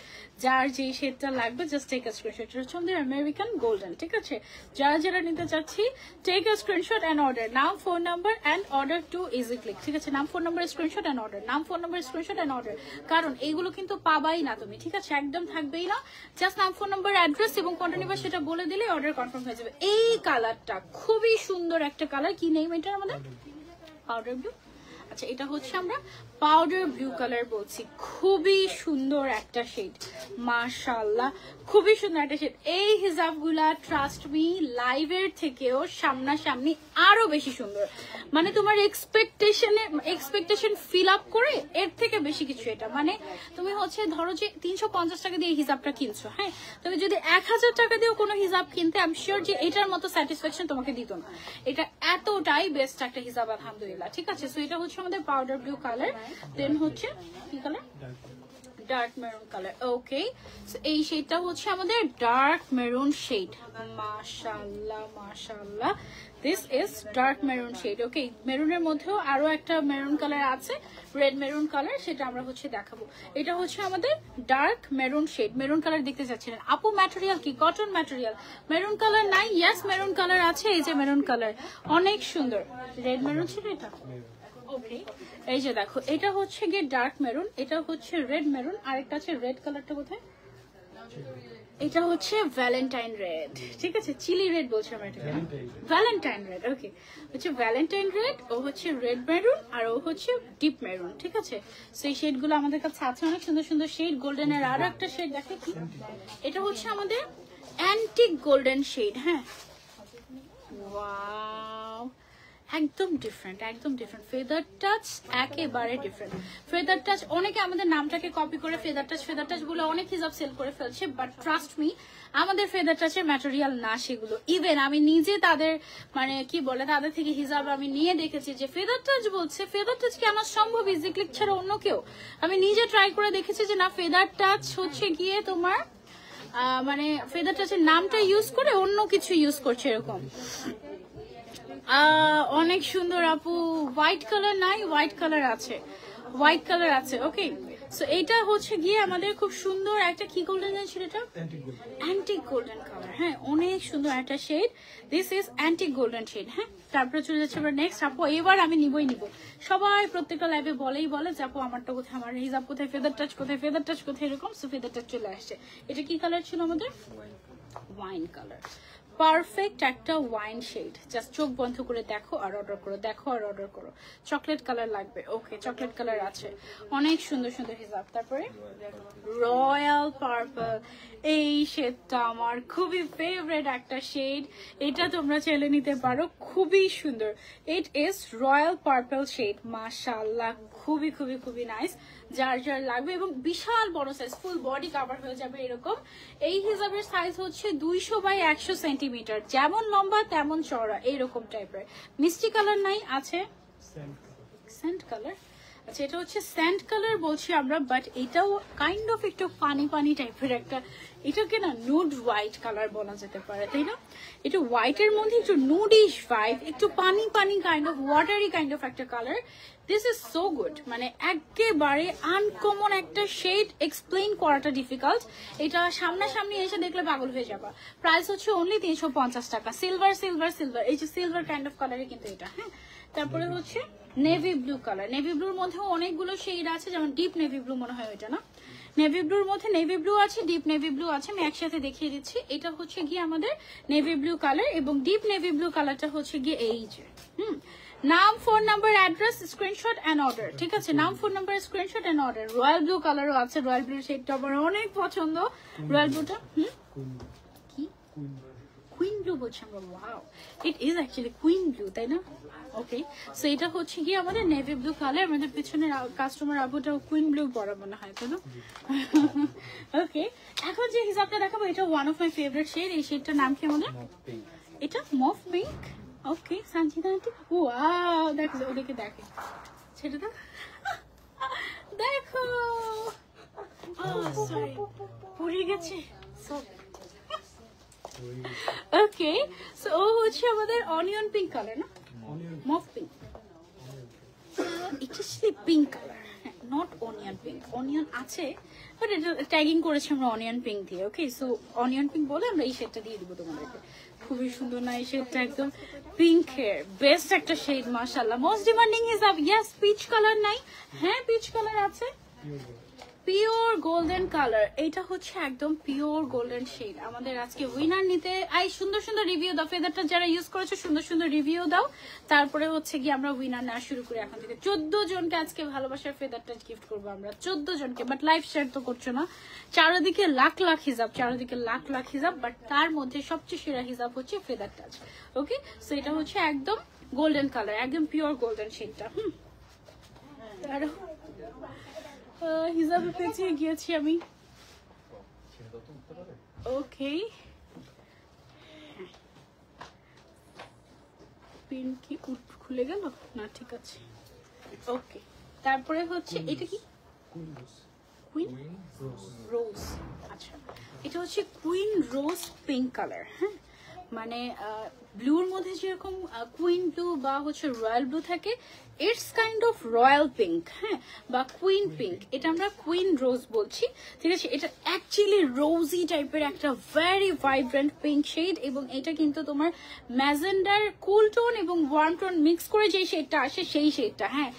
যার যে শেডটা লাগবে জাস্ট টেক আ স্ক্রিনশট। এটা হচ্ছে আমাদের আমেরিকান গোল্ডেন, ঠিক আছে। যারা যারা নিতে চাচ্ছি take a screenshot and order, নাম phone number and order to easy click, ঠিক আছে। নাম phone number screenshot and order, নাম phone number screenshot and order, কারণ এইগুলো কিন্তু পাবাই না তুমি, ঠিক আছে, একদম থাকবেই না। জাস্ট নাম ফোন নাম্বার অ্যাড্রেস এবং কোনটা নিবা সেটা বলে দিলে অর্ডার কনফার্ম হয়ে যাবে। এই কালারটা খুবই সুন্দর একটা কালার, কি নেই এটা আমাদের পাউডার ব্লু। আচ্ছা, এটা হচ্ছে আমরা পাউডার ব্লু কালার বলছি, খুবই সুন্দর একটা শেড মাশাআল্লাহ, খুবই সুন্দর একটা শেড। এই হিজাবগুলা ট্রাস্ট মি লাইভের থেকেও সামনাসামনি আরো বেশি সুন্দর, মানে তোমার এক্সপেকটেশন ফিল আপ করে এর থেকে বেশি কিছু। এটা মানে তুমি হচ্ছে ধরো যে 350 টাকা দিয়ে হিজাবটা কিনছো, হ্যাঁ, তুমি যদি 1000 টাকা দিয়েও কোনো হিজাব কিনতে, আই এম শিওর যে এটার মতো স্যাটিসফ্যাকশন তোমাকে দিত না। এটা এতটাই বেস্ট একটা হিজাব আলহামদুলিল্লাহ, ঠিক আছে। সো এটা হচ্ছে আমাদের পাউডার ব্লু কালার, দেন হচ্ছে কি colour? Dark maroon colour. Okay, এই শেডটা হচ্ছে আমাদের ডার্ক মেরুন শেড মাশাআল্লাহ মাশাআল্লাহ, this is dark maroon shade. Okay, মেরুনের মধ্যেও আরো একটা মেরুন কালার আছে, রেড মেরুন কালার, সেটা আমরা হচ্ছে দেখাবো। এটা হচ্ছে আমাদের dark maroon shade. Maroon colour দেখতে চাচ্ছিলেন আপু, ম্যাটেরিয়াল কি কটন ম্যাটেরিয়াল? মেরুন কালার নাই? ইয়েস, মেরুন কালার আছে, এই যে মেরুন কালার, অনেক সুন্দর। রেড মেরুন ছিল এটা। ওকে, এই যে দেখো, এটা হচ্ছে গিয়ে ডার্ক মেরুন, এটা হচ্ছে রেড মেরুন, আরেকটা আছে রেড কালারটা কোথায়? এটা হচ্ছে ভ্যালেন্টাইন রেড, ঠিক আছে, চিলি রেড বলছি আমরা এটাকে, ভ্যালেন্টাইন রেড। ওকে, হচ্ছে ভ্যালেন্টাইন রেড, ও হচ্ছে রেড মেরুন, আর ও হচ্ছে ডিপ মেরুন, ঠিক আছে। সেই শেড গুলো আমাদের কাছে আছে, অনেক সুন্দর সুন্দর শেড। গোল্ডেনের আরো একটা শেড দেখে কি, এটা হচ্ছে আমাদের অ্যান্টিক গোল্ডেন শেড, হ্যাঁ, ওয়াও, একদম ডিফারেন্ট, একদম ডিফারেন্ট। ফেদার টাচ একেবারে ডিফারেন্ট। ফেদার টাচ, অনেকে আমাদের নামটাকে কপি করে ফেদার টাচ বলে অনেক হিসাব সেল করে ফেলছে, বাট ট্রাস্ট মি, আমাদের ফেদার টাচের ম্যাটেরিয়াল না সেগুলো। ইভেন আমি নিজে তাদের মানে কি বলে তাদের থেকে হিসাব আমি নিয়ে দেখেছি যে ফেদার টাচ বলছে, ফেদার টাচ কি আমার সম্ভব ইজি ক্লিক ছাড়া অন্য কেউ? আমি নিজে ট্রাই করে দেখেছি যে না, ফেদার টাচ হচ্ছে গিয়ে তোমার মানে ফেদার টাচের নামটা ইউজ করে অন্য কিছু ইউজ করছে এরকম। অনেক সুন্দর আপু, হোয়াইট কালার নাই? হোয়াইট কালার আছে, হোয়াইট কালার আছে। ওকে, সো এইটা হচ্ছে গিয়ে আমাদের খুব সুন্দর একটা কি গোল্ডেন ছিল এটা? অ্যান্টিক গোল্ডেন কালার, হ্যাঁ, অনেক সুন্দর একটা shade. This is antique golden shade, হ্যাঁ। তারপরে চলে যাচ্ছে আমরা নেক্সট। আপু এবার আমি নিবই নিব, সবাই প্রত্যেকটা লাইভে বলে যে আপু আমারটা কোথায়, আমার হিজাব কোথায়, ফেদার টাচ কোথায়, ফেদার টাচ কোথায়, এরকম। সো ফেদার টাচ চলে আসছে। এটা কি কালার ছিল আমাদের? ওয়াইন কালার, পারফেক্ট একটা ওয়াইন শেড। জাস্ট চোখ বন্ধ করে দেখো আর অর্ডার করো, দেখো আর অর্ডার করো। চকলেট কালার লাগবে? ওকে, চকলেট কালার আছে, অনেক সুন্দর সুন্দর হিজাব। তারপরে রয়্যাল পার্পল, এই শেডটা আমার খুবই ফেভারিট একটা শেড, এটা তোমরা চাইলে নিতে পারো, খুবই সুন্দর। It is royal purple shade মাশাআল্লাহ, খুবই খুবই খুবই নাইস, যার যার লাগবে, এবং বিশাল বড় সাইজ, ফুল বডি কাভার হয়ে যাবে এরকম। এই হিজাবের সাইজ হচ্ছে 200 বাই 100 সেন্টিমিটার, যেমন লম্বা তেমন চওড়া, এইরকম টাইপের। মিষ্টি কালার নাই, আছে স্যান্ড কালার। আচ্ছা, এটা হচ্ছে স্যান্ড কালার বলছি আমরা, বাট এটাও কাইন্ড অফ একটু পানি পানি টাইপের একটা, এটাকে না নুড হোয়াইট কালার বলা যেতে পারে, তাই না? এটা হোয়াইটের মধ্যে একটু নুডিশ ভাইব, একটু পানি পানি kind of, watery kind of একটা colour. This is so good, মানে একেবারে আনকমন একটা শেড, এক্সপ্লেইন করাটা ডিফিকাল্ট। এটা সামনাসামনি এসে দেখলে পাগল হয়ে যাবা। প্রাইস হচ্ছে অনলি 350 টাকা। সিলভার সিলভার সিলভার, এই যে সিলভার কাইন্ড অফ কালারে কিন্তু এটা, হ্যাঁ। তারপরে হচ্ছে নেভি ব্লু কালার। নেভি ব্লুর মধ্যেও অনেকগুলো শেড আছে, যেমন ডিপ নেভি ব্লু মনে হয় এটা না, নেভি ব্লুর মধ্যে নেভি ব্লু আছে, ডিপ নেভি ব্লু আছে, আমি একসাথে দেখিয়ে দিচ্ছি। এটা হচ্ছে গিয়ে আমাদের নেভি ব্লু কালার, এবং ডিপ নেভি ব্লু কালারটা হচ্ছে গিয়ে এই যে, নাম, phone number, address, screenshot and order. ঠিক আছে, নাম, phone number, screenshot and order. Royal blue কালারও আছে, রয়্যাল ব্লু শেডটা আমার অনেক পছন্দ। রয়্যাল ব্লুটা কি কুইন ব্লু বলছি আমরা, wow it is actually queen blue, তাই না? ওকে, সো এটা হচ্ছে কি আমাদের নেভি ব্লু কালার। আমাদের পিছনে কাস্টমার আবুটাও কুইন ব্লু পরা মনে হয়, তাই না? ওকে, এখন যে হিসাবটা দেখাবো এটা one of my favourite shade. এই শেডটার নাম কি আমাদের? এটা mauve pink. Okay, Sanchita aunty, wow, দেখো ওদেরকে দেখে, সেটা তো দেখো, সরি পড়ে গেছে। ওকে, সো ও হচ্ছে আমাদের অনিয়ন পিঙ্ক কালার না, মফ পিঙ্ক, এটা ছিল pink colour, not onion pink. Onion আছে বাট এটা ট্যাগিং করেছি আমরা অনিয়ন পিঙ্ক দিয়ে। ওকে, সো অনিয়ন পিঙ্ক বলে আমরা এই শেডটা দিয়ে দিব তোমাদেরকে। খুবই সুন্দর না এই শেডটা, একদম পিঙ্ক হেয়ার, বেস্ট একটা শেড মাশাআল্লাহ। Most demanding is up, yes peach colour নাই, হ্যাঁ পিচ কালার আছে, পিওর গোল্ডেন কালার। এটা হচ্ছে একদম পিওর গোল্ডেন শেড। আমাদের আজকে উইনার নিতে আই, সুন্দর সুন্দর রিভিউ দাও, ফেদারটা যারা ইউজ করেছো সুন্দর সুন্দর রিভিউ দাও, তারপরে হচ্ছে কি আমরা উইনার নেওয়া শুরু করি। এখন থেকে 14 জনকে আজকে ভালোবাসার ফেদারটা গিফট করবো আমরা, 14 জনকে। বাট লাইভ শেয়ার তো করছো না, চারিদিকে লাখ লাখ হিজাব, চারিদিকে লাখ লাখ হিজাব, বাট তার মধ্যে সবচেয়ে সেরা হিজাব হচ্ছে ফেদার টাচ। ওকে, সো এটা হচ্ছে একদম গোল্ডেন কালার, একদম পিওর গোল্ডেন শেডটা। হিসাবে পেঁচিয়ে গিয়েছি আমি। ওকে, পিন কি খুলে গেল না? ঠিক আছে, ওকে। তারপরে হচ্ছে এটা কি? কুইন রোজ। আচ্ছা, এটা হচ্ছে কুইন রোজ পিঙ্ক কালার। হ্যাঁ, মানে ব্লুর মধ্যে যেরকম কুইন ব্লু বা হচ্ছে রয়্যাল ব্লু থাকে, it's kind of royal pink, হ্যাঁ, বা কুইন পিঙ্ক। এটা আমরা কুইন রোজ বলছি, ঠিক আছে। এটা অ্যাকচুয়ালি রোজি টাইপের একটা ভেরি ভাইব্রেন্ট পিঙ্ক শেড, এবং এটা কিন্তু তোমার ম্যাজেন্ডার কুল টোন এবং ওয়ার্ম টোন মিক্স করে যে শেডটা আসে সেই শেডটা, হ্যাঁ,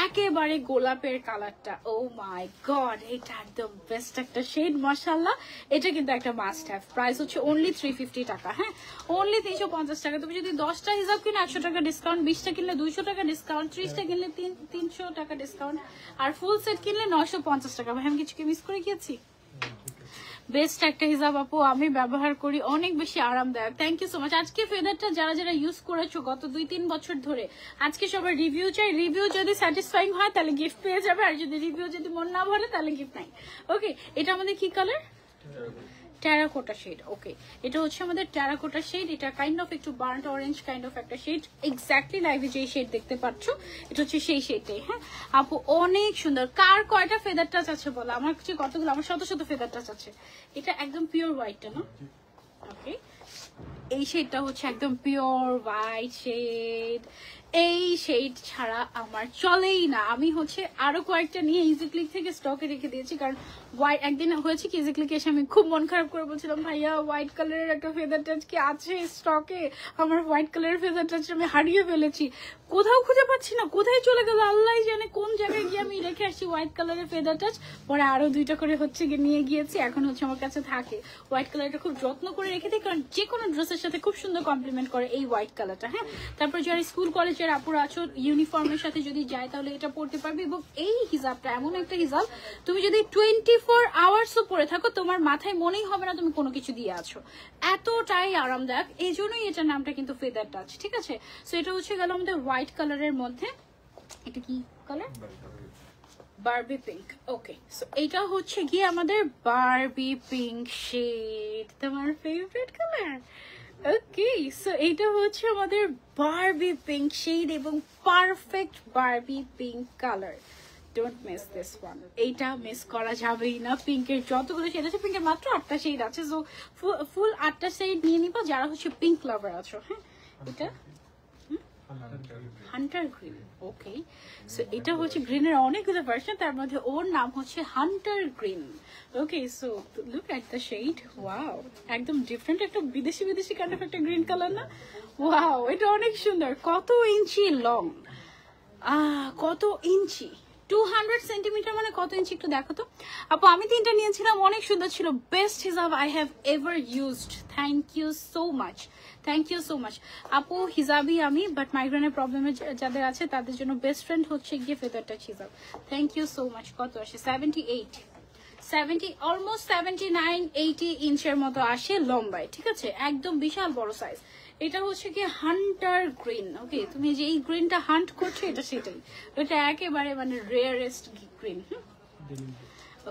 একেবারে গোলাপের কালারটা। ও মাই গড, এটা একদম বেস্ট একটা শেড মাশাআল্লাহ। এটা কিন্তু একটা মাস্ট হ্যাভ। প্রাইস হচ্ছে অনলি 350 টাকা, হ্যাঁ, অনলি 350 টাকা। তুমি যদি 10টা হিসাব কিনে 100 টাকা ডিসকাউন্ট, 20টা কিনলে 200 টাকা ডিসকাউন্ট, 30টা কিনলে 300 টাকা ডিসকাউন্ট, আর ফুল সেট কিনলে 950 টাকা। ভাই আমি কিছু কি মিস করে গিয়েছি? বেস্ট একটা হিসাব আপু, আমি ব্যবহার করি, অনেক বেশি আরামদায়ক। Thank you so much. আজকে ফেদারটা যারা যারা ইউজ করেছো গত 2-3 বছর ধরে, আজকে সবার রিভিউ চাই। রিভিউ যদি স্যাটিসফাইং হয় তাহলে গিফট পেয়ে যাবে, আর যদি রিভিউ যদি মন না ভরে তাহলে গিফট নাই। ওকে, এটা আমাদের কি কালার? Terracotta shade. ওকে, এটা হচ্ছে আমাদের টেরাকোটা শেড। এটা কাইন্ড অফ একটু বার্ন্ট অরেঞ্জ কাইন্ড অফ একটা শেড, এক্স্যাক্টলি লাইভে যে শেড দেখতে পাচ্ছ এটা হচ্ছে সেই শেডটাই। হ্যাঁ আপু, অনেক সুন্দর। কার কয়টা ফেদার টাচ আছে বলো? আমার কাছে কতগুলো, আমার শত শত ফেদার টাচ আছে। এটা একদম পিওর হোয়াইটটা না? ওকে, এই শেডটা হচ্ছে একদম পিওর হোয়াইট শেড। এই শেড ছাড়া আমার চলেই না। আমি হচ্ছে আরো কয়েকটা নিয়ে ইজি ক্লিক থেকে স্টকে রেখে দিয়েছি, কারণ হোয়াইট একদিন হয়েছে কি ইজি ক্লিকে এসে আমি খুব মন খারাপ করে বলছিলাম, ভাইয়া হোয়াইট কালারের একটা ফেদার টাচ কি আছে স্টকে? আমার হোয়াইট কালারের ফেদার টাচ আমি হারিয়ে ফেলেছি, কোথাও খুঁজে পাচ্ছি না, কোথায় চলে গেল আল্লাহ জানে, কোন জায়গায় গিয়ে আমি রেখে আসছি হোয়াইট কালারের ফেদার টাচ। পরে আরো 2টা করে হচ্ছে গিয়ে নিয়ে গিয়েছি, এখন হচ্ছে আমার কাছে থাকে। হোয়াইট কালারটা খুব যত্ন করে রেখে দিই, কারণ যে কোনো ড্রেসের সাথে খুব সুন্দর কমপ্লিমেন্ট করে এই হোয়াইট কালারটা। হ্যাঁ, তারপর যারা স্কুল কলেজের আপুরা আছো, ইউনিফর্মের সাথে যদি যায় তাহলে এটা পড়তে পারবে। এবং এই হিজাবটা এমন একটা হিজাব, তুমি যদি 24 আওয়ার্সও পরে থাকো তোমার মাথায় মনেই হবে না তুমি কোনো কিছু দিয়ে আছো, এতটাই আরামদায়ক। এই জন্যই এটার নামটা কিন্তু ফেদার টাচ, ঠিক আছে। সো এটা হচ্ছে গেল আমাদের হোয়াইট কালারের মধ্যে। এটা কি colour? Barbie pink. Okay, so এটা হচ্ছে গিয়ে আমাদের বারবি পিঙ্ক শেড, তোমার ফেভারিট কালার। ওকে, সো এটা হচ্ছে আমাদের বারবি পিঙ্ক শেড এবং perfect Barbie pink colour. Don't miss this one, এইটা মিস করা যাবেই না। পিঙ্কের যতগুলো শেড আছে, পিঙ্কের মাত্র 8টা শেড আছে, সো ফুল 8টা শেড নিয়ে নিবা যারা হচ্ছে পিঙ্ক লাভার আছো। হ্যাঁ, এটা হান্টার গ্রিন। ওকে, সো এটা হচ্ছে গ্রিনের অনেকগুলো ভার্সন, তার মধ্যে ওর নাম হচ্ছে hunter green. Okay, so look at the shade. Wow, একদম ডিফারেন্ট একটা বিদেশি বিদেশি কাইন্ড অফ একটা গ্রিন কালার না? ওয়াও, এটা অনেক সুন্দর। কত ইঞ্চি লং, কত ইঞ্চি? 200 সেন্টিমিটার, মানে কত ইঞ্চি একটু দেখো তো আপু। আমি 3টা নিয়েছিলাম, অনেক সুন্দর ছিল, best hijab I have ever used. Thank you so much, thank you so much আপু। হিজাবই আমি, বাট মাইগ্রেনের প্রবলেমে যাদের আছে তাদের জন্য বেস্ট ফ্রেন্ড হচ্ছে গিয়ে Feather Touch hijab. Thank you so much. কত আসে? 70 অলমোস্ট 79-80 ইঞ্চের মতো আসে লম্বায়, ঠিক আছে, একদম বিশাল বড় সাইজ। এটা হচ্ছে কি হান্টার গ্রিন। ওকে, তুমি যে এই গ্রিনটা হান্ট করছো, এটা সেটাই, এটা একেবারে মানে রেয়ারেস্ট গ্রিন।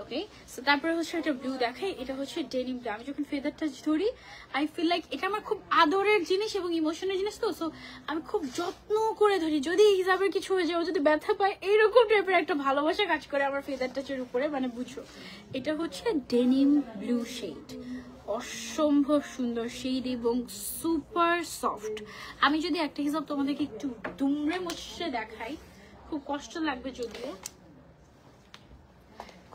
ওকে, সো তারপরে হচ্ছে এটা ব্লু দেখাই, এটা হচ্ছে ডেনিম ব্লু। আমি যখন ফেদার টাচ ধরি, আই ফিল লাইক এটা আমার খুব আদরের জিনিস এবং ইমোশনের জিনিস, তো সো আমি খুব যত্ন করে ধরি। যদি হিসাবের কিছু হয়ে যায়, যদি ব্যথা পায়, এইরকম টাইপের একটা ভালোবাসা কাজ করে আমার ফেদার টাচের উপরে, মানে বুঝো। এটা হচ্ছে ডেনিম ব্লু শেড, অসম্ভব সুন্দর শেড এবং সুপার সফট। আমি যদি একটা হিসাব তোমাদেরকে একটু দুমড়ে মুচড়ে দেখাই, খুব কষ্ট লাগবে যদিও,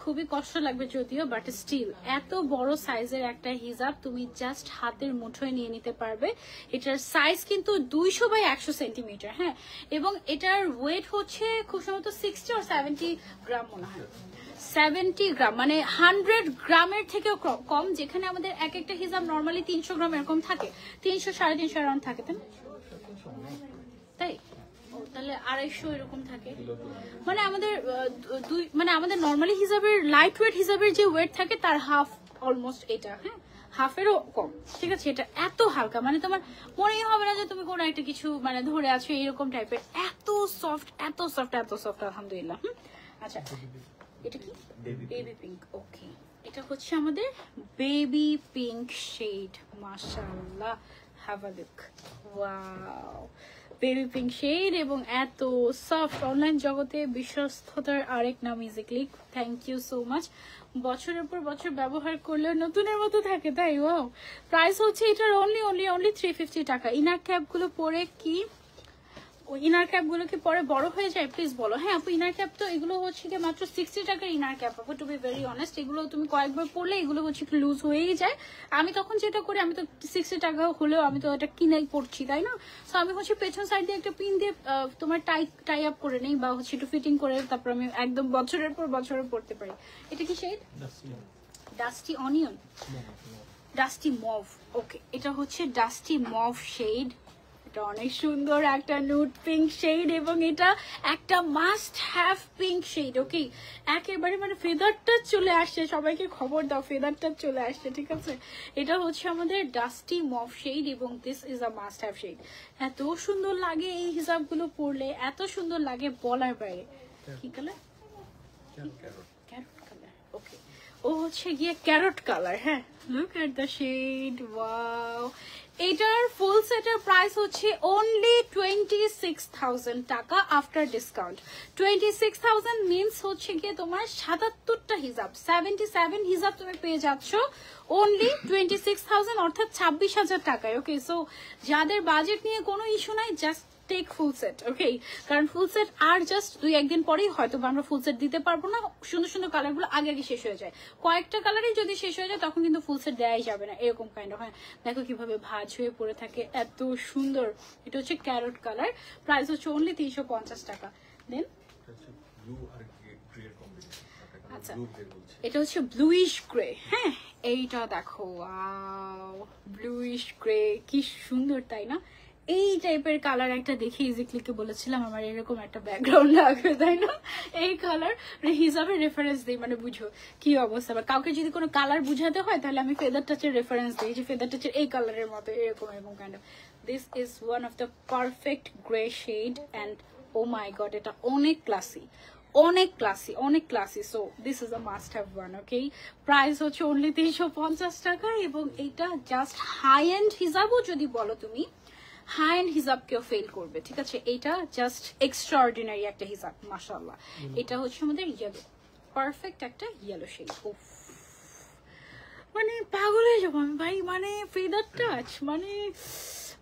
খুবই কষ্ট লাগবে যদিও, বাট স্টিল এত বড় সাইজের একটা হিজাব তুমি জাস্ট হাতের মুঠোয় নিয়ে নিতে পারবে। এটার সাইজ কিন্তু 200/100 সেন্টিমিটার। হ্যাঁ, এবং এটার ওয়েট হচ্ছে খুব সম্ভবত 60 or 70 গ্রাম মনে হয়। 70 গ্রাম, মানে 100 গ্রামের থেকেও কম। যেখানে আমাদের এক একটা হিজাব নর্মালি 300 গ্রাম এরকম থাকে, 300-350 অ্যারাউন্ড থাকে, তাই তাহলে 250 এরকম থাকে। মানে আমাদের মানে আমাদের নর্মালি হিসাবের লাইট ওয়েট হিসাবের যে ওয়েট থাকে তার হাফ অলমোস্ট এটা। হ্যাঁ, হাফেরও কম, ঠিক আছে। এটা এত হালকা, মানে তোমার মনেই হবে না যে তুমি কোনো একটা কিছু মানে ধরে আছো, এরকম টাইপের। এত সফট, এত সফট, এত সফট, আলহামদুলিল্লাহ। আচ্ছা, এটা কি? Baby pink. ওকে, এটা হচ্ছে আমাদের বেবি পিঙ্ক শেড। মাশাআল্লাহ, have a look. Wow, baby pink shade এবং এত সফট। অনলাইন জগতে বিশ্বস্ততার আরেক নাম Easy Click. Thank you so much. বছরের পর বছর ব্যবহার করলেও নতুনের মতো থাকে, তাই? ওয়াও, প্রাইস হচ্ছে এটার অনলি 350 টাকা। ইনার ক্যাপগুলো পরে কি ওই ইনার ক্যাপ গুলো কি পরে বড় হয়ে যায়? প্লিজ বলো। হ্যাঁ আপু, ইনার ক্যাপ তো এগুলো হচ্ছে কি মাত্র 60 টাকার ইনার ক্যাপ আপু, টু বি ভেরি অনেস্ট। এগুলো তুমি কয়েকবার পরলে এগুলো হচ্ছে একটু লুজ হয়েই যায়। আমি তখন যেটা করি, আমি তো 60 টাকা হলেও আমি তো এটা কিনেই পড়ছি, তাই না? সো আমি হচ্ছে পেছন সাইড দিয়ে একটা পিন দিয়ে তোমার টাই আপ করে নেই, বা হচ্ছে একটু ফিটিং করে, তারপর আমি একদম বছরের পর বছরও পড়তে পারি। এটা কি shade? Dusty onion, dusty mauve. Okay, এটা হচ্ছে ডাস্টি মভ শেড। অনেক সুন্দর একটা নুড পিঙ্ক শেড এবং এটা একটা মাস্ট হ্যাভ পিঙ্ক শেড। ওকে, একেবারে মানে ফেদার টাচ চলে আসছে, সবাইকে খবর দাও, ফেদার টাচ চলে আসছে, ঠিক আছে। এটা হচ্ছে আমাদের ডাস্টি মভ শেড এবং this is a must have shade. এত সুন্দর লাগে এই হিসাবগুলো পরলে, এত সুন্দর লাগে বলার বাইরে। কি কালার? Carrot colour. ওকে, ও হচ্ছে গিয়ে ক্যারট কালার। হ্যাঁ, look at the shade. Wow, এটার ফুল সেটের প্রাইস হচ্ছে অনলি 26,000 টাকা আফটার ডিসকাউন্ট। 26,000 মিনস হচ্ছে গিয়ে তোমার 77টা হিজাব, 77 হিজাব তুমি পেয়ে যাচ্ছ অনলি 26,000, অর্থাৎ 26,000 টাকায়। ওকে, সো যাদের বাজেট নিয়ে কোনো ইস্যু নাই, জাস্ট টেক ফুল সেট। ওকে, কারণ ফুল সেট আর জাস্ট 2-1 দিন পরেই হয়তো আমরা ফুল সেট দিতে পারবো না। সুন্দর সুন্দর কালার গুলো আগে আগে শেষ হয়ে যায়, কয়েকটা কালারই যদি শেষ হয়ে যায় তখন কিন্তু ফুল সেট দেওয়াই যাবে না, এরকম কাইন্ড অফ। হ্যাঁ, দেখো কিভাবে ভাঁজ হয়ে পড়ে থাকে, এত সুন্দর। এটা হচ্ছে ক্যারট কালার, প্রাইস হচ্ছে অনলি 350 টাকা। দেন আচ্ছা, এটা হচ্ছে ব্লুইশ গ্রে। হ্যাঁ, এইটা দেখো, ওয়াও, ব্লুইশ গ্রে, কি সুন্দর, তাই না? এই টাইপের কালার একটা দেখে ইজিক্লিকে বলেছিলাম আমার এরকম একটা ব্যাকগ্রাউন্ড লাগবে, তাই না? এই কালার হিসাবে রেফারেন্স দিই, মানে বুঝো কি অবস্থা। বা কাউকে যদি কোনো কালার বুঝাতে হয় তাহলে আমি ফেদার টাচের রেফারেন্স দিই, যে ফেদার টাচের এই কালারের মতো এরকম এরকম kind of. This is one of the perfect grey shade and oh my god, এটা অনেক ক্লাসি, অনেক classy so this is a must have one. Okay, price হচ্ছে অনলি 350 টাকা এবং এটা জাস্ট হাই এন্ড হিজাবও যদি বলো তুমি, হাই এন্ড হিজাব কেউ ফেল করবে, ঠিক আছে? এটা জাস্ট এক্সট্রাঅর্ডিনারি একটা হিজাব, মাশাআল্লাহ। এটা হচ্ছে আমাদের ইয়েলো, পারফেক্ট একটা ইয়েলো শেড। উফ, মানে পাগল হয়ে যাবো আমি ভাই, মানে ফেদার টাচ, মানে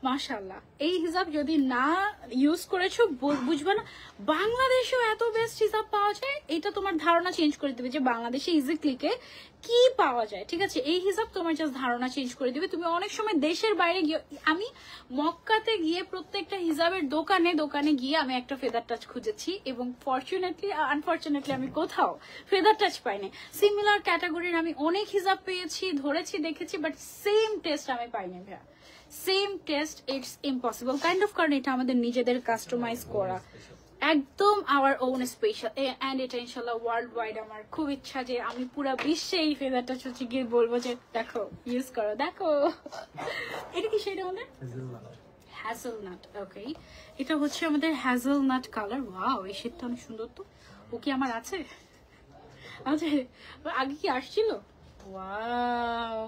মাশাআল্লাহ। এই হিজাব যদি না ইউজ করেছো বুঝবে না। বাংলাদেশেও এত বেস্ট হিজাব পাওয়া যায়, এটা তোমার ধারণা চেঞ্জ করে দেবে যে বাংলাদেশে ইজি ক্লিকে কি পাওয়া যায়, ঠিক আছে? এই হিসাব তোমার জাস্ট ধারণা চেঞ্জ করে দিবে। তুমি অনেক সময় দেশের বাইরে গিয়ে, আমি মক্কাতে গিয়ে প্রত্যেকটা হিসাবের দোকানে গিয়ে আমি একটা ফেদার টাচ খুঁজেছি এবং ফরচুনেটলি আনফরচুনেটলি আমি কোথাও ফেদার টাচ পাইনি। সিমিলার ক্যাটাগরির আমি অনেক হিসাব পেয়েছি, ধরেছি, দেখেছি, বাট সেম টেস্ট আমি পাইনি ভাইয়া, same test it's impossible kind of, কারণ এটা আমাদের নিজেদের কাস্টমাইজ করা, একদম আওয়ার ওন স্পেশাল। এন্ড এটা ইনশাল্লাহ ওয়ার্ল্ড ওয়াইড আমার খুব ইচ্ছা যে আমি পুরো বিশ্বে এই ফেদারটা হচ্ছে গিয়ে বলবো যে দেখো ইউজ করো, দেখো। এটা কি সেটা আমাদের হ্যাজেলনাট। ওকে, এটা হচ্ছে আমাদের হ্যাজেলনাট কালার। ওয়াও, এই শেডটা অনেক সুন্দর তো। ও কি আমার আছে? আচ্ছা, আগে কি আসছিল? ওয়াও,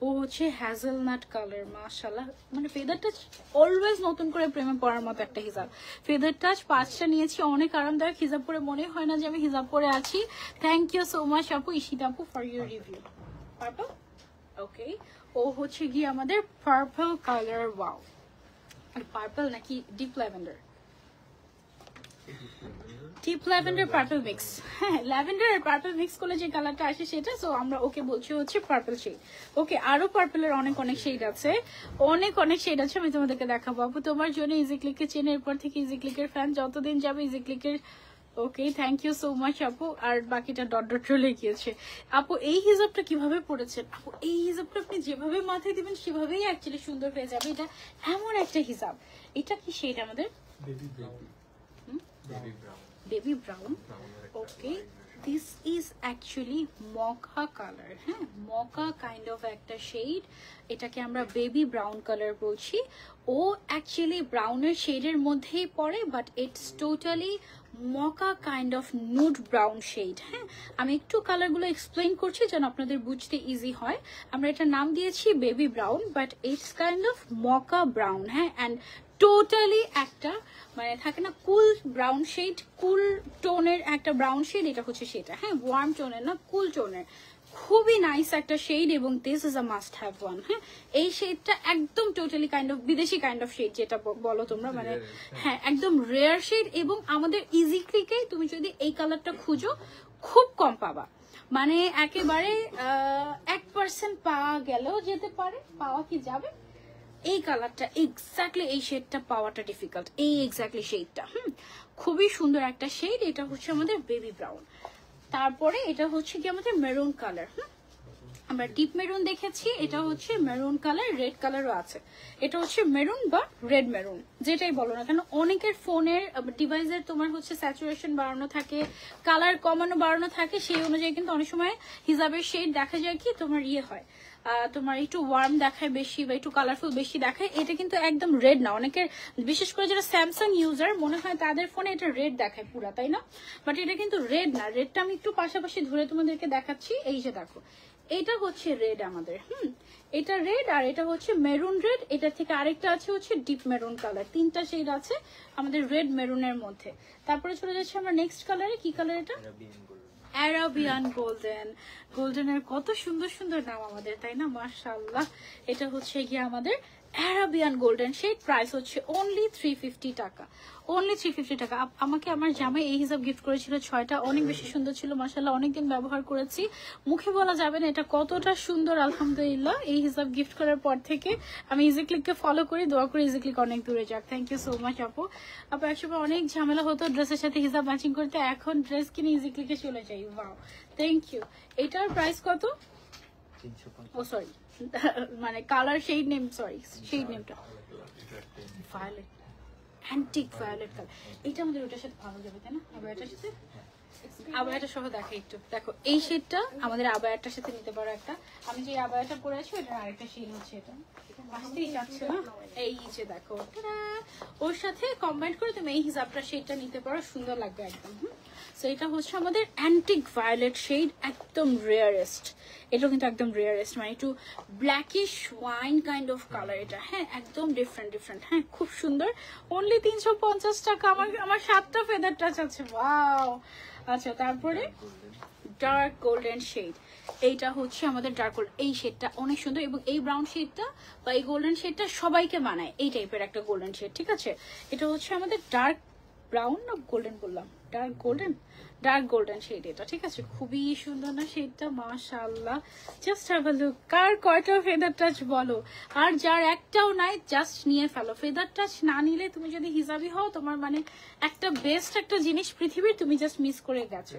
ও হচ্ছে হ্যাজেলনাট কালার, মাশাআল্লাহ। মানে ফেদার টাচ অলওয়েজ নতুন করে প্রেমে পড়ার মতো একটা হিজাব। ফেদার টাচ 5টা নিয়েছি, অনেক আরামদায়ক হিজাব পরে মনে হয় না যে আমি হিজাব পরে আছি। থ্যাংক ইউ সো মাচ আপু, ইশিতা আপু, ফর ইউর রিভিউ। পার্পল, ওকে, ও হচ্ছে গিয়ে আমাদের পার্পল কালার। ওয়াও, পার্পল নাকি deep lavender? Deep lavender purple mix. হ্যাঁ, ল্যাভেন্ডার আর পার্পল মিক্স করলে যে কালারটা আসে সেটা, সো আমরা ওকে বলছি হচ্ছে পার্পল শেড। ওকে, আরো পার্পলের অনেক শেড আছে, অনেক শেড আছে, আমি তোমাদেরকে দেখাবো। আপু তোমার জন্য ইজি ক্লিককে চেনে, এরপর থেকে ইজি ক্লিকের ফ্যান, যতদিন যাবে ইজি ক্লিকের। Okay, thank you so much আপু। আর বাকিটা ডট ডট চলে গিয়েছে। আপু এই হিজাবটা কিভাবে পড়েছেন? আপু এই হিজাবটা আপনি যেভাবে মাথায় দিবেন সেভাবেই অ্যাকচুয়ালি সুন্দর হয়ে যাবে। এটা এমন একটা হিজাব। এটা কি শেড আমাদের? Baby brown. Okay, this is actually মকা colour. হ্যাঁ, মকা কাইন্ড অফ একটা শেড, এটাকে আমরা বেবি ব্রাউন কালার বলছি। ও অ্যাকচুয়ালি ব্রাউনের শেডের মধ্যেই পড়ে, but it's totally mocha kind of nude brown shade. হ্যাঁ, আমি একটু কালারগুলো এক্সপ্লেন করছি যেন আপনাদের বুঝতে ইজি হয়। আমরা এটার নাম দিয়েছি baby brown, but it's kind of মকা brown. হ্যাঁ, অ্যান্ড টোটালি একটা মানে থাকে না কুল ব্রাউন শেড, কুল টোনের একটা ব্রাউন শেড, এটা হচ্ছে সেটা। হ্যাঁ, ওয়ার্ম টোনের না, কুল টোনের, খুবই নাইস একটা শেড এবং this is a must have one. হ্যাঁ, এই শেডটা একদম টোটালি কাইন্ড অফ বিদেশি কাইন্ড অফ শেড যেটা বলো তোমরা, মানে হ্যাঁ একদম রেয়ার শেড। এবং আমাদের ইজি ক্লিকে তুমি যদি এই কালারটা খুঁজো খুব কম পাবা, মানে একেবারে 1% পাওয়া গেলেও যেতে পারে, পাওয়া কি যাবে। এই কালারটা এক্স্যাক্টলি, এই শেডটা পাওয়াটা ডিফিকাল্ট, এই এক্স্যাক্টলি শেডটা। খুবই সুন্দর একটা শেড। এটা হচ্ছে আমাদের বেবি ব্রাউন। তারপরে এটা হচ্ছে কি আমাদের মেরুন কালার। আমরা ডিপ মেরুন দেখেছি, এটা হচ্ছে মেরুন কালার, রেড কালারও আছে। এটা হচ্ছে মেরুন বা রেড মেরুন, যেটাই বলো না কেন। অনেকের ফোনের ডিভাইসের তোমার হচ্ছে স্যাচুরেশন বাড়ানো থাকে, কালার কমানো বাড়ানো থাকে, সেই অনুযায়ী কিন্তু অনেক সময় হিজাবের শেড দেখা যায় কি তোমার ইয়ে হয়, তোমার একটু ওয়ার্ম দেখায় বেশি বা একটু কালারফুল বেশি দেখায়। এটা কিন্তু একদম রেড না। অনেকের বিশেষ করে যারা স্যামসাং ইউজার মনে হয় তাদের ফোনে এটা রেড দেখায় পুরা, তাই না? বাট এটা কিন্তু রেড না। রেডটা আমি একটু পাশাপাশি ধরে তোমাদেরকে দেখাচ্ছি। এই যে দেখো, এটা হচ্ছে রেড আমাদের। এটা রেড, আর এটা হচ্ছে মেরুন রেড। এটার থেকে আরেকটা আছে হচ্ছে ডিপ মেরুন কালার। 3টা শেড আছে আমাদের রেড মেরুনের মধ্যে। তারপরে চলে যাচ্ছে আমরা নেক্সট কালারে। কি কালার এটা? Arabian golden. গোল্ডেনের কত সুন্দর সুন্দর নাম আমাদের, তাই না? মাশাআল্লাহ। এটা হচ্ছে গিয়ে আমাদের অ্যারাবিয়ান গোল্ডেন শেড। প্রাইস হচ্ছে অনলি 350 টাকা, অনলি 350 টাকা। আমাকে আমার জামাই এই হিসাব গিফট করেছিল 6টা, অনেক বেশি সুন্দর ছিল মাশাআল্লাহ। অনেকদিন ব্যবহার করেছি, মুখে বলা যাবে না এটা কতটা সুন্দর। আলহামদুলিল্লাহ, এই হিসাব গিফট করার পর থেকে আমি ইজি ক্লিককে ফলো করি, দোয়া করি ইজি ক্লিক অনেক দূরে যাক। থ্যাংক ইউ সো মাচ আপু। আপু একসময় অনেক ঝামেলা হতো ড্রেসের সাথে হিসাব ম্যাচিং করতে, এখন ড্রেস কিনে ইজি ক্লিকে চলে যাই। Wow, thank you. এটার প্রাইস কত? ও সরি, মানে colour shade name, sorry shade নেমটা ভায়োলেট, অ্যান্টিক ভায়োলেট কালার। এটা আমাদের ওটার সাথে ভালো যাবে, তাই না? আবার এটার সাথে আবায়াটা সহ দেখাই একটু। দেখো এই শেডটা আমাদের আবায়াটার সাথে নিতে পারো একটা। আমি যে আবায়াটা পরে আছি ওটার আরেকটা শেড হচ্ছে এটা, আসতেই যাচ্ছে না। এই যে দেখো, ওর সাথে কম্বাইন করে তুমি এই হিসাবটা শেডটা নিতে পারো, সুন্দর লাগবে একদম। সো এটা হচ্ছে আমাদের অ্যান্টিক ভায়োলেট শেড, একদম রেয়ারেস্ট। এটা কিন্তু একদম রেয়ারেস্ট, মানে একটু blackish wine kind of colour এটা। হ্যাঁ, একদম ডিফারেন্ট ডিফারেন্ট। হ্যাঁ, খুব সুন্দর। অনলি 350 টাকা। আমার 7টা ফেদার টাচ আছে। ওয়াও। আচ্ছা, তারপরে ডার্ক গোল্ডেন শেড। এইটা হচ্ছে আমাদের ডার্ক গোল্ড। এই শেডটা অনেক সুন্দর, এবং এই ব্রাউন শেডটা বা এই গোল্ডেন শেডটা সবাইকে মানায়, এই টাইপের একটা গোল্ডেন শেড। ঠিক আছে, এটা হচ্ছে আমাদের ডার্ক ব্রাউন না গোল্ডেন বললাম, ডার্ক গোল্ডেন শেড এটা। ঠিক আছে, খুবই সুন্দর না শেডটা, মাশাআল্লাহ। Just have a look. কার কয়টা ফেদার টাচ বলো? আর যার একটাও নাই জাস্ট নিয়ে ফেলো। ফেদার টাচ না নিলে তুমি যদি হিসাবি হও, তোমার মানে একটা বেস্ট একটা জিনিস পৃথিবীর তুমি জাস্ট মিস করে গেছো।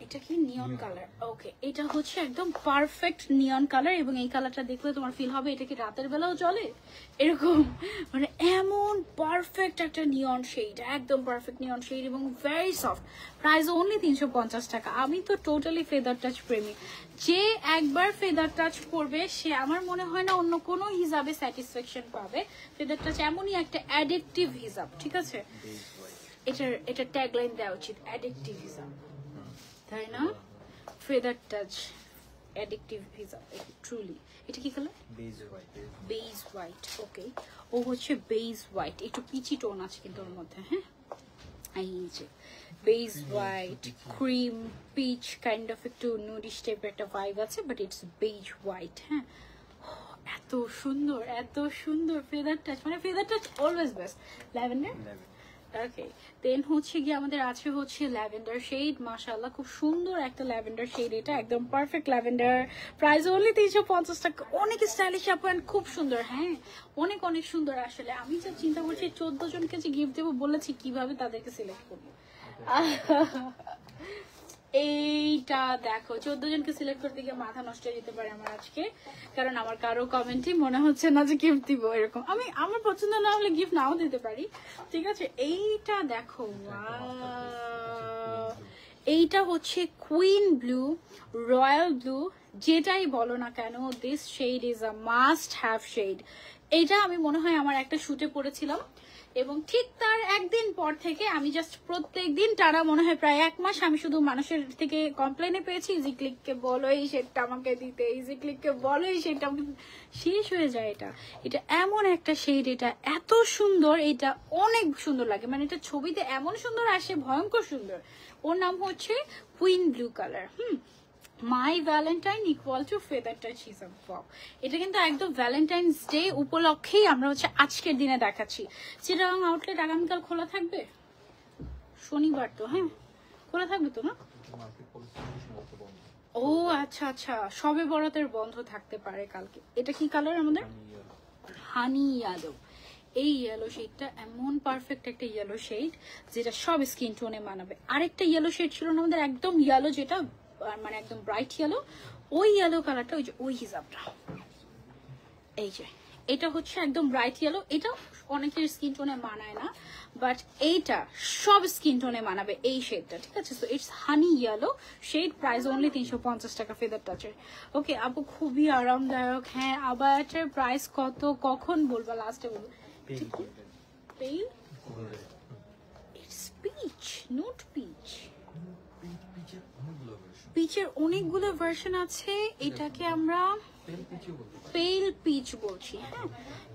এটা কি নিয়ন কালার? ওকে, এটা হচ্ছে একদম পারফেক্ট নিয়ন কালার, এবং এই কালারটা দেখলে তোমার ফিল হবে এটা কি রাতের বেলাও চলে এরকম, মানে এমন পারফেক্ট একটা নিয়ন শেড, একদম পারফেক্ট নিয়ন শেড, এবং ভেরি সফট। প্রাইস অনলি 350 টাকা। আমি তো টোটালি ফেদার টাচ প্রেমী। যে একবার ফেদার টাচ করবে সে আমার মনে হয় না অন্য কোনো হিসাবে স্যাটিসফ্যাকশন পাবে। ফেদার টাচ এমনই একটা অ্যাডিকটিভ হিসাব। ঠিক আছে, এটা ট্যাগলাইন দেওয়া উচিত, অ্যাডিকটিভ হিসাব, তাই না? ফেদার টাচ অ্যাডিকটিভ হিসাব ট্রুলি। এটা কি কালার? Beige white. ওকে, ও হচ্ছে বেজ হোয়াইট, একটু পিচি টোন আছে কিন্তু ওর মধ্যে। হ্যাঁ, এই যে beige white, cream peach kind of একটু নুডিশ টাইপের একটা ভাইব আছে, বাট ইটস বেজ হোয়াইট। হ্যাঁ, এত সুন্দর, এত সুন্দর ফেদার টাচ, মানে feather touch always best. Lavender. Okay, then হচ্ছে গিয়ে আমাদের আছে হচ্ছে ল্যাভেন্ডার শেড। মাশাআল্লাহ, খুব সুন্দর একটা ল্যাভেন্ডার শেড, এটা একদম পারফেক্ট ল্যাভেন্ডার। প্রাইস অনলি 350 টাকা। অনেক স্টাইলিশ আপু, এন্ড খুব সুন্দর। হ্যাঁ, অনেক অনেক সুন্দর। আসলে আমি যা চিন্তা করছি 14 জনকে যে গিফট দেবো বলেছি, কিভাবে তাদেরকে সিলেক্ট করবো। এইটা দেখো, 14 জনকে সিলেক্ট করতে গিয়ে মাথা নষ্ট হয়ে যেতে পারে আমার আজকে, কারণ আমার কারো কমেন্টই মনে হচ্ছে না যে গিফট দিব এরকম। আমি আমার পছন্দ না হলে গিফট নাও দিতে পারি। ঠিক আছে, এইটা দেখো, এইটা হচ্ছে কুইন ব্লু, রয়্যাল ব্লু, যেটাই বলো না কেন, this shade is a must have shade. এইটা আমি মনে হয় আমার একটা শুটে পড়েছিলাম, এবং ঠিক তার একদিন পর থেকে আমি জাস্ট প্রত্যেক দিন টানা মনে হয় প্রায় 1 মাস আমি শুধু মানুষের থেকে কমপ্লেনে পেয়েছি, ইজি ক্লিককে বলো এই শেডটা আমাকে দিতে, ইজি ক্লিককে বলো এই শেডটা আমাকে। শেষ হয়ে যায় এটা। এটা এমন একটা শেড, এটা এত সুন্দর, এটা অনেক সুন্দর লাগে, মানে এটা ছবিতে এমন সুন্দর আসে, ভয়ঙ্কর সুন্দর। ওর নাম হচ্ছে queen blue colour. My Valentine equal to feather touch হিসাব। এটা কিন্তু একদম ভ্যালেন্টাইন্স ডে উপলক্ষেই আমরা হচ্ছে আজকের দিনে দেখাচ্ছি। চিটাগাং আউটলেট আগামীকাল খোলা থাকবে, শনিবার তো? হ্যাঁ, খোলা থাকবে তো না? ও আচ্ছা আচ্ছা, সবে বরাতের বন্ধ থাকতে পারে কালকে। এটা কি কালার আমাদের? হানি ইয়েলো। এই ইয়েলো শেডটা এমন পারফেক্ট একটা ইয়েলো শেড যেটা সব স্কিন টোনে মানাবে। আরেকটা ইয়েলো শেড ছিল না আমাদের, একদম ইয়েলো, যেটা মানে একদম ব্রাইট ইয়েলো, ওই ইয়েলো কালারটা, ওই যে ওই হিসাবটা। এই যে এটা হচ্ছে একদম ব্রাইট ইয়েলো, এটা অনেকের স্কিন টোনে মানায় না, বাট এইটা সব স্কিন টোনে মানাবে এই শেডটা। ঠিক আছে, so it's honey yellow shade. Price only 350 টাকা ফেদার টাচের। ওকে আপু, খুবই আরামদায়ক। হ্যাঁ, আবার এটার প্রাইস কত কখন বলবা? লাস্টে বলবো। Pale, it's peach, not peach. পিচের অনেকগুলো ভার্সন আছে, এটাকে আমরা পেল পিচ বলছি। হ্যাঁ,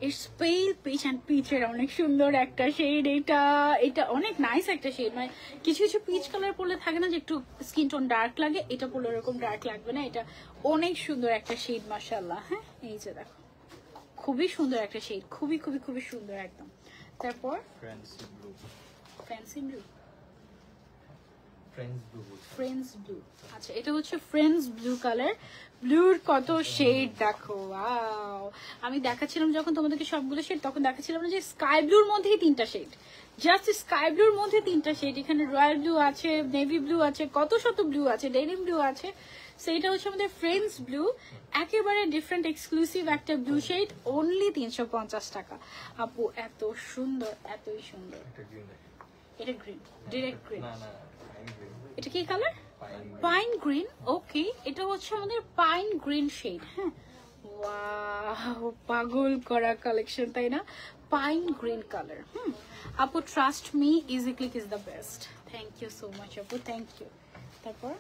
ইটস পেল পিচ, অ্যান্ড পিচের অনেক সুন্দর একটা শেড এটা। এটা অনেক নাইস একটা শেড, মানে কিছু কিছু পিচ কালার পরলে থাকে না যে একটু স্কিন টোন ডার্ক লাগে, এটা পরলে এরকম ডার্ক লাগবে না। এটা অনেক সুন্দর একটা শেড, মাশাআল্লাহ। হ্যাঁ, এই যে দেখো, খুবই সুন্দর একটা শেড, খুবই খুবই খুবই সুন্দর একদম। তারপর ফ্যান্সি ব্লু, ফ্রেন্ডস ব্লু। আচ্ছা, এটা হচ্ছে ফ্রেন্ডস ব্লু কালার। ব্লুর কত শেড দেখো, ওয়াও। আমি দেখাচ্ছিলাম যখন তোমাদেরকে সবগুলো শেড, তখন দেখাচ্ছিলাম না যে স্কাই ব্লুর মধ্যেই 3টা শেড, জাস্ট স্কাই ব্লুর মধ্যে 3টা শেড। এখানে রয়্যাল ব্লু আছে, নেভি ব্লু আছে, কত শত ব্লু আছে, ডেনিম ব্লু আছে। সেইটা হচ্ছে আমাদের ফ্রেন্ডস ব্লু, একেবারে ডিফারেন্ট এক্সক্লুসিভ একটা ব্লু শেড, অনলি 350 টাকা। আপু এত সুন্দর, এতই সুন্দর। এটা গ্রিন, ডিরেক্ট গ্রিন। এটা কি কালার? Pine green. ওকে, এটা হচ্ছে আমাদের পাইন গ্রিন শেড। হ্যাঁ, ওয়াও, পাগল করা কালেকশন, তাই না? Pine green colour. আপু trust me, easy click is the best. Thank you so much আপু, থ্যাংক ইউ। তারপর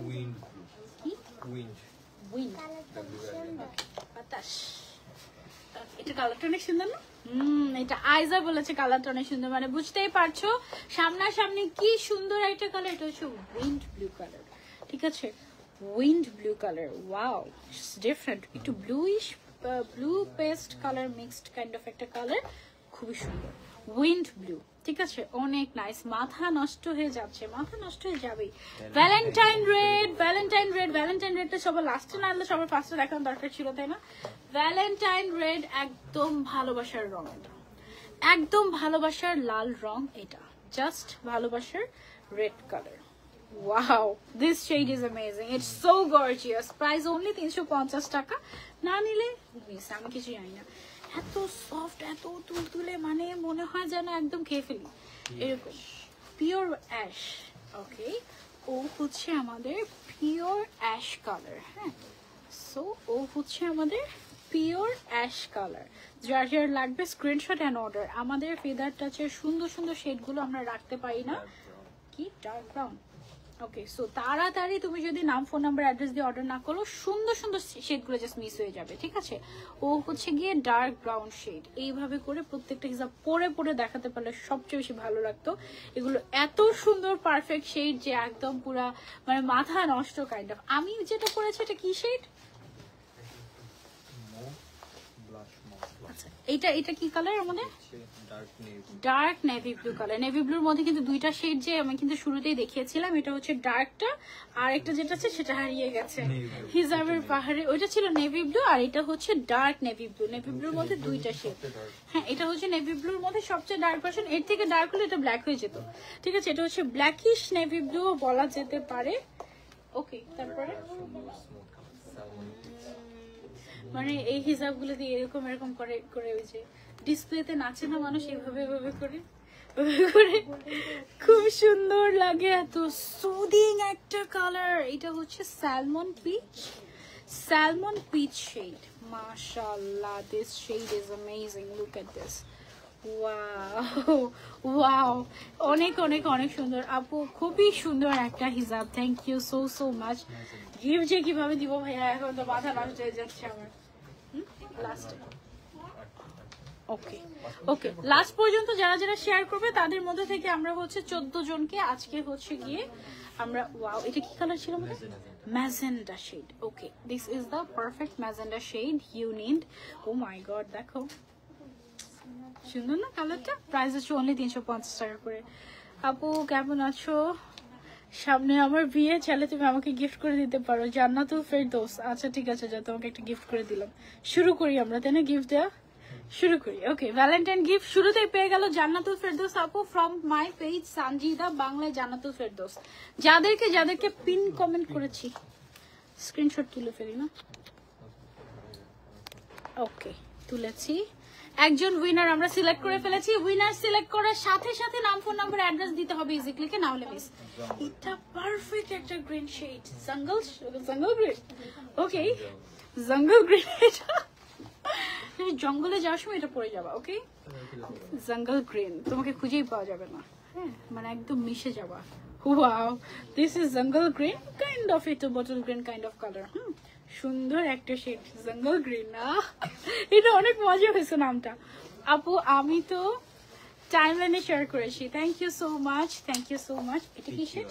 উইন্ড
কি
উইন্ড
উইন্ড, বাতাস। এটা কালারটা অনেক সুন্দর না? এটা আইজা বলেছে কালারটা অনেক সুন্দর, মানে বুঝতেই পারছো সামনাসামনি কি সুন্দর একটা কালার। এটা হচ্ছে উইন্ড ব্লু কালার, ঠিক আছে, wind blue colour. Wow, it's different, একটু bluish blue paste colour mixed kind of একটা কালার, খুবই সুন্দর উইন্ড ব্লু, ঠিক আছে, অনেক নাইস। মাথা নষ্ট হয়ে যাচ্ছে, মাথা নষ্ট হয়ে যাবেই। Valentine red, Valentine red, Valentine রেডটা সবার লাস্টে না আনলে সবার ফার্স্টে দেখানো দরকার ছিল, তাই না? ভ্যালেন্টাইন রেড একদম ভালোবাসার রং, এটা একদম ভালোবাসার লাল রং, এটা জাস্ট ভালোবাসার red colour. Wow, this shade is amazing. It's so gorgeous. Price only 350 টাকা। না নিলে মিস, আমি কিছু জানি না। এত সফট, এত তুলতুলে, মানে মনে হয় যেন একদম খেয়ে ফেলি এরকম। পিওর অ্যাশ, ওকে, ও হচ্ছে আমাদের পিওর অ্যাশ কালার। হ্যাঁ, সো ও হচ্ছে আমাদের পিওর অ্যাশ কালার। যার যার লাগবে স্ক্রিনশট অ্যান্ড অর্ডার। আমাদের ফেদার টাচের সুন্দর সুন্দর শেডগুলো আমরা রাখতে পারি না। কি ডার্ক ব্রাউন? ওকে, সো তাড়াতাড়ি তুমি যদি নাম, ফোন নাম্বার, অ্যাড্রেস দিয়ে অর্ডার না করো, সুন্দর সুন্দর শেডগুলো জাস্ট মিস হয়ে যাবে, ঠিক আছে? ও হচ্ছে গিয়ে ডার্ক ব্রাউন শেড। এইভাবে করে প্রত্যেকটা হিসাব পরে পরে দেখাতে পারলে সবচেয়ে বেশি ভালো লাগতো। এগুলো এত সুন্দর পারফেক্ট শেড যে একদম পুরা মানে মাথা নষ্ট কাইন্ড অফ। আমি যেটা পরেছি এটা কি শেড? আচ্ছা, এটা কি কালার আমাদের? Dark navy blue colour. Navy ব্লুর মধ্যে কিন্তু দুইটা শেড যে আমি কিন্তু শুরুতেই দেখিয়েছিলাম, এটা হচ্ছে ডার্কটা, আর একটা যেটা আছে সেটা হারিয়ে গেছে হিজাবের পাহাড়ে, ওইটা ছিল নেভি ব্লু, আর এটা হচ্ছে ডার্ক নেভি ব্লু। নেভি ব্লুর মধ্যে দুইটা শেড। হ্যাঁ, এটা হচ্ছে নেভি ব্লুর মধ্যে সবচেয়ে ডার্ক ভার্সন। এর থেকে ডার্ক হলে এটা ব্ল্যাক হয়ে যেত, ঠিক আছে? এটা হচ্ছে ব্ল্যাকিশ নেভি ব্লু বলা যেতে পারে। ওকে, তারপরে মানে এই হিসাবগুলো দিয়ে এরকম এরকম করে করে ওই যে ডিসপ্লেতে নাচে না মানুষ, এইভাবে এভাবে করে খুব সুন্দর লাগে, এত সুদিং একটা কালার। এটা হচ্ছে salmon peach, salmon peach shade. মাশাআল্লাহ, this shade is amazing, look at this. Wow wow, অনেক অনেক অনেক সুন্দর আপু, খুবই সুন্দর একটা হিজাব। Thank you so so much. Gift যে কিভাবে দিব ভাইয়া, এখন তো মাথা নষ্ট হয়ে যাচ্ছে আমার। লাস্টে ওকে ওকে, লাস্ট পর্যন্ত যারা যারা শেয়ার করবে তাদের মধ্যে থেকে আমরা হচ্ছে 14 জনকে আজকে হচ্ছে গিয়ে আমরা, ওয়াও, এটা কি কালার ছিল আমাদের? Magenta shade. Okay, this is the perfect magenta shade you need. Oh my god, দেখো সুন্দর না কালারটা? প্রাইস হচ্ছে অনলি 350 টাকা করে। আপু কেমন আছো? সামনে আমার বিয়ে, চাইলে তুমি আমাকে গিফট করে দিতে পারো, জান্নাতুল ফেরদৌস। আচ্ছা ঠিক আছে, যা, তোমাকে একটা গিফট করে দিলাম। শুরু করি আমরা, তাই না? গিফট দেওয়া শুরু করি। ওকে, ভ্যালেন্টাইন গিফট শুরুতেই পেয়ে গেল জান্নাতুল ফেরদৌস আপু ফ্রম মাই পেজ সানজিদা বাংলায় জান্নাতুল ফেরদৌস। যাদেরকে যাদেরকে পিন কমেন্ট করেছি স্ক্রিনশট তুলে ফেলি না। ওকে, তুলেছি। একজন উইনার আমরা সিলেক্ট করে ফেলেছি। উইনার সিলেক্ট করার সাথে সাথে নাম, ফোন নাম্বার, অ্যাড্রেস দিতে হবে ইজি ক্লিকে, না হলে মিস। এটা পারফেক্ট একটা গ্রিন শেড, জঙ্গল গ্রিন। ওকে, জঙ্গল গ্রিন। এটা জঙ্গলে যাওয়ার সময় এটা পরে যাবা। ওকে, জঙ্গল গ্রিন, তোমাকে খুঁজেই পাওয়া যাবে না। হ্যাঁ, মানে একদম মিশে যাবা। ওয়াও, দিস ইজ জঙ্গল গ্রিন, কাইন্ড অফ এটা bottle green kind of colour. সুন্দর একটা শেড, জঙ্গল গ্রিন। না, এটা অনেক মজা হয়েছে নামটা। আপু আমি তো টাইমলাইনে শেয়ার করেছি, thank you so much, thank you so much. এটা কি shade?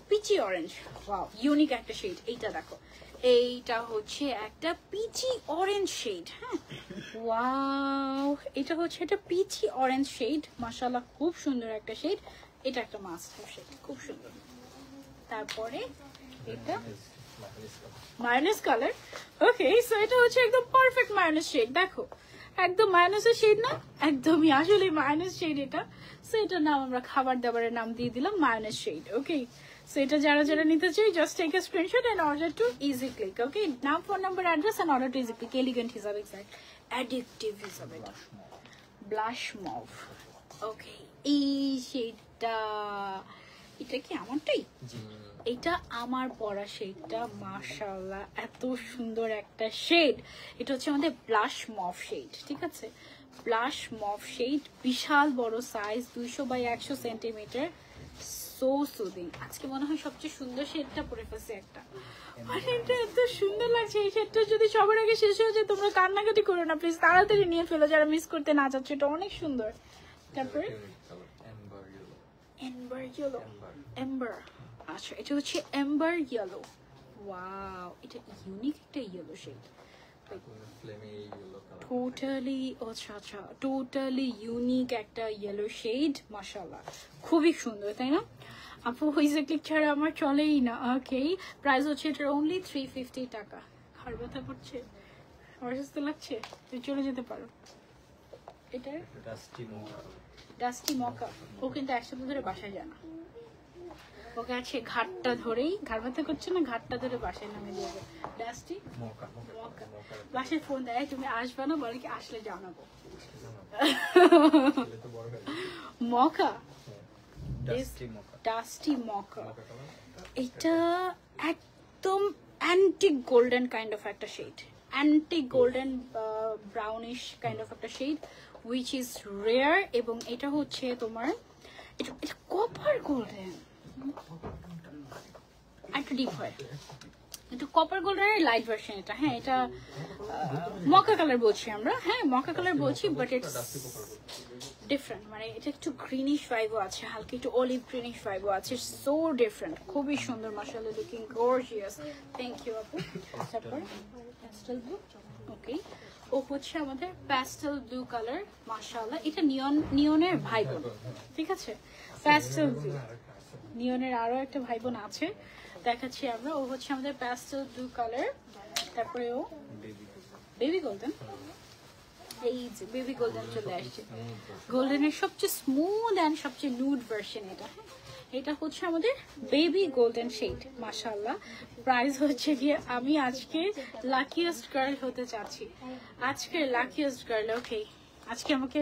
Peachy orange. Wow, unique একটা শেড। এইটা দেখো, এইটা হচ্ছে একটা পিচি অরেঞ্জ শেড। হ্যাঁ, ওয়াও, এটা হচ্ছে একটা পিচি অরেঞ্জ শেড। মাশাআল্লাহ, খুব সুন্দর একটা শেড। এটা একটা মাস্ট হ্যাভ শেড, খুব সুন্দর। তারপরে এটা মায়োনেজ কালার। ওকে, সো এটা হচ্ছে একদম পারফেক্ট মায়োনেজ শেড। দেখো, একদম মায়োনেজের শেড না? একদমই আসলে মায়োনেজ শেড এটা। সো এটার নাম আমরা খাবার দাবারের নাম দিয়ে দিলাম মায়োনেজ শেড। ওকে, সো এটা যারা যারা নিতে চাই just take a screenshot and order to easy click. Okay, নাম, phone number, address and order to easy click. Elegant হিসাবে, এক্সাক্ট অ্যাডিকটিভ হিসাবে এটা ব্লাশ মভ। ওকে, এই শেডটা এটা কি আমারটাই? এটা আমার পরা শেডটা, মাশাআল্লাহ এত সুন্দর একটা শেড। এটা হচ্ছে আমাদের ব্লাশ মফ শেড, ঠিক আছে? ব্লাশ মফ শেড, বিশাল বড় size, 200x100 centimetre, so soothing. আজকে মনে হয় সবচেয়ে সুন্দর শেডটা পরে ফেলছি একটা, মানে এটা এত সুন্দর লাগছে। এই শেডটা যদি সবার আগে শেষ হয়ে যায় তোমরা কান্নাকাটি করো না প্লিজ, তাড়াতাড়ি নিয়ে ফেলো যারা মিস করতে না চাচ্ছ, এটা অনেক সুন্দর। তারপরে এম্বার ইয়েলো, এম্বার, আচ্ছা এটা হচ্ছে এম্বার ইয়েলো। ওয়াও, এটা ইউনিক একটা ইয়েলো শেড, টোটালি, আচ্ছা আচ্ছা, টোটালি ইউনিক একটা ইয়েলো শেড, মাশাআল্লাহ খুবই সুন্দর, তাই না আপু? হুইজে ক্লিক ছাড়া আমার চলেই না। ওকে, প্রাইস হচ্ছে এটার অনলি 350 টাকা। আর ব্যথা করছে, অসুস্থ লাগছে, তুই চলে যেতে পারো। এটা ডাস্টি মকা, ও কিন্তু একসাথে ধরে বাসায় যায় না, ওকে আছে ঘাটটা ধরেই, ঘাট ব্যথা করছে না, ঘাটটা ধরে বাসায় নামে দিয়ে যাবে। ডাস্টি মকা, বাসায় ফোন দেয় তুমি আসবে না, বলে কি আসলে জানাবো। মকা, ডাস্টি মকা, এটা একদম অ্যান্টিক গোল্ডেন কাইন্ড অফ একটা shade, antique golden brownish kind of একটা শেড উইচ ইজ রেয়ার। এবং এটা হচ্ছে তোমার এটা কপার গোল্ডেন, একটা ডিপ হয়, এটা কপার গোল্ডেনের লাইট ভার্সন এটা। হ্যাঁ, এটা মকা কালার বলছি আমরা, হ্যাঁ মকা কালার বলছি, বাট ইটস ডিফারেন্ট, মানে এটা একটু গ্রিনিশ ভাইবও আছে, হালকা একটু অলিভ গ্রিনিশ ভাইবও আছে, সো ডিফারেন্ট, খুবই সুন্দর, মাশাআল্লাহ লুকিং গর্জিয়াস। থ্যাংক ইউ আপু। তারপর প্যাস্টেল ব্লু, ওকে, ও হচ্ছে আমাদের প্যাস্টেল ব্লু কালার, মাশাআল্লাহ এটা নিয়নের ভাই বোন, ঠিক আছে? প্যাস্টেল ব্লু, নিয়নের আরো একটা ভাই বোন আছে, দেখাচ্ছি আমরা। ও হচ্ছে আমাদের প্যাস্টেল ব্লু কালার, তারপরে ও বেবি গোল্ডেন, এই যে বেবি গোল্ডেন চলে আসছে, গোল্ডেনের সবচেয়ে স্মুথ অ্যান্ড সবচেয়ে নুড ভার্সন এটা। এটা হচ্ছে আমাদের বেবি গোল্ডেন শেড, মাশাআল্লাহ। প্রাইস হচ্ছে গিয়ে, আমি আজকে লাকিয়েস্ট গার্ল হতে চাচ্ছি, আজকে লাকিয়েস্ট গার্ল। ওকে, আজকে আমাকে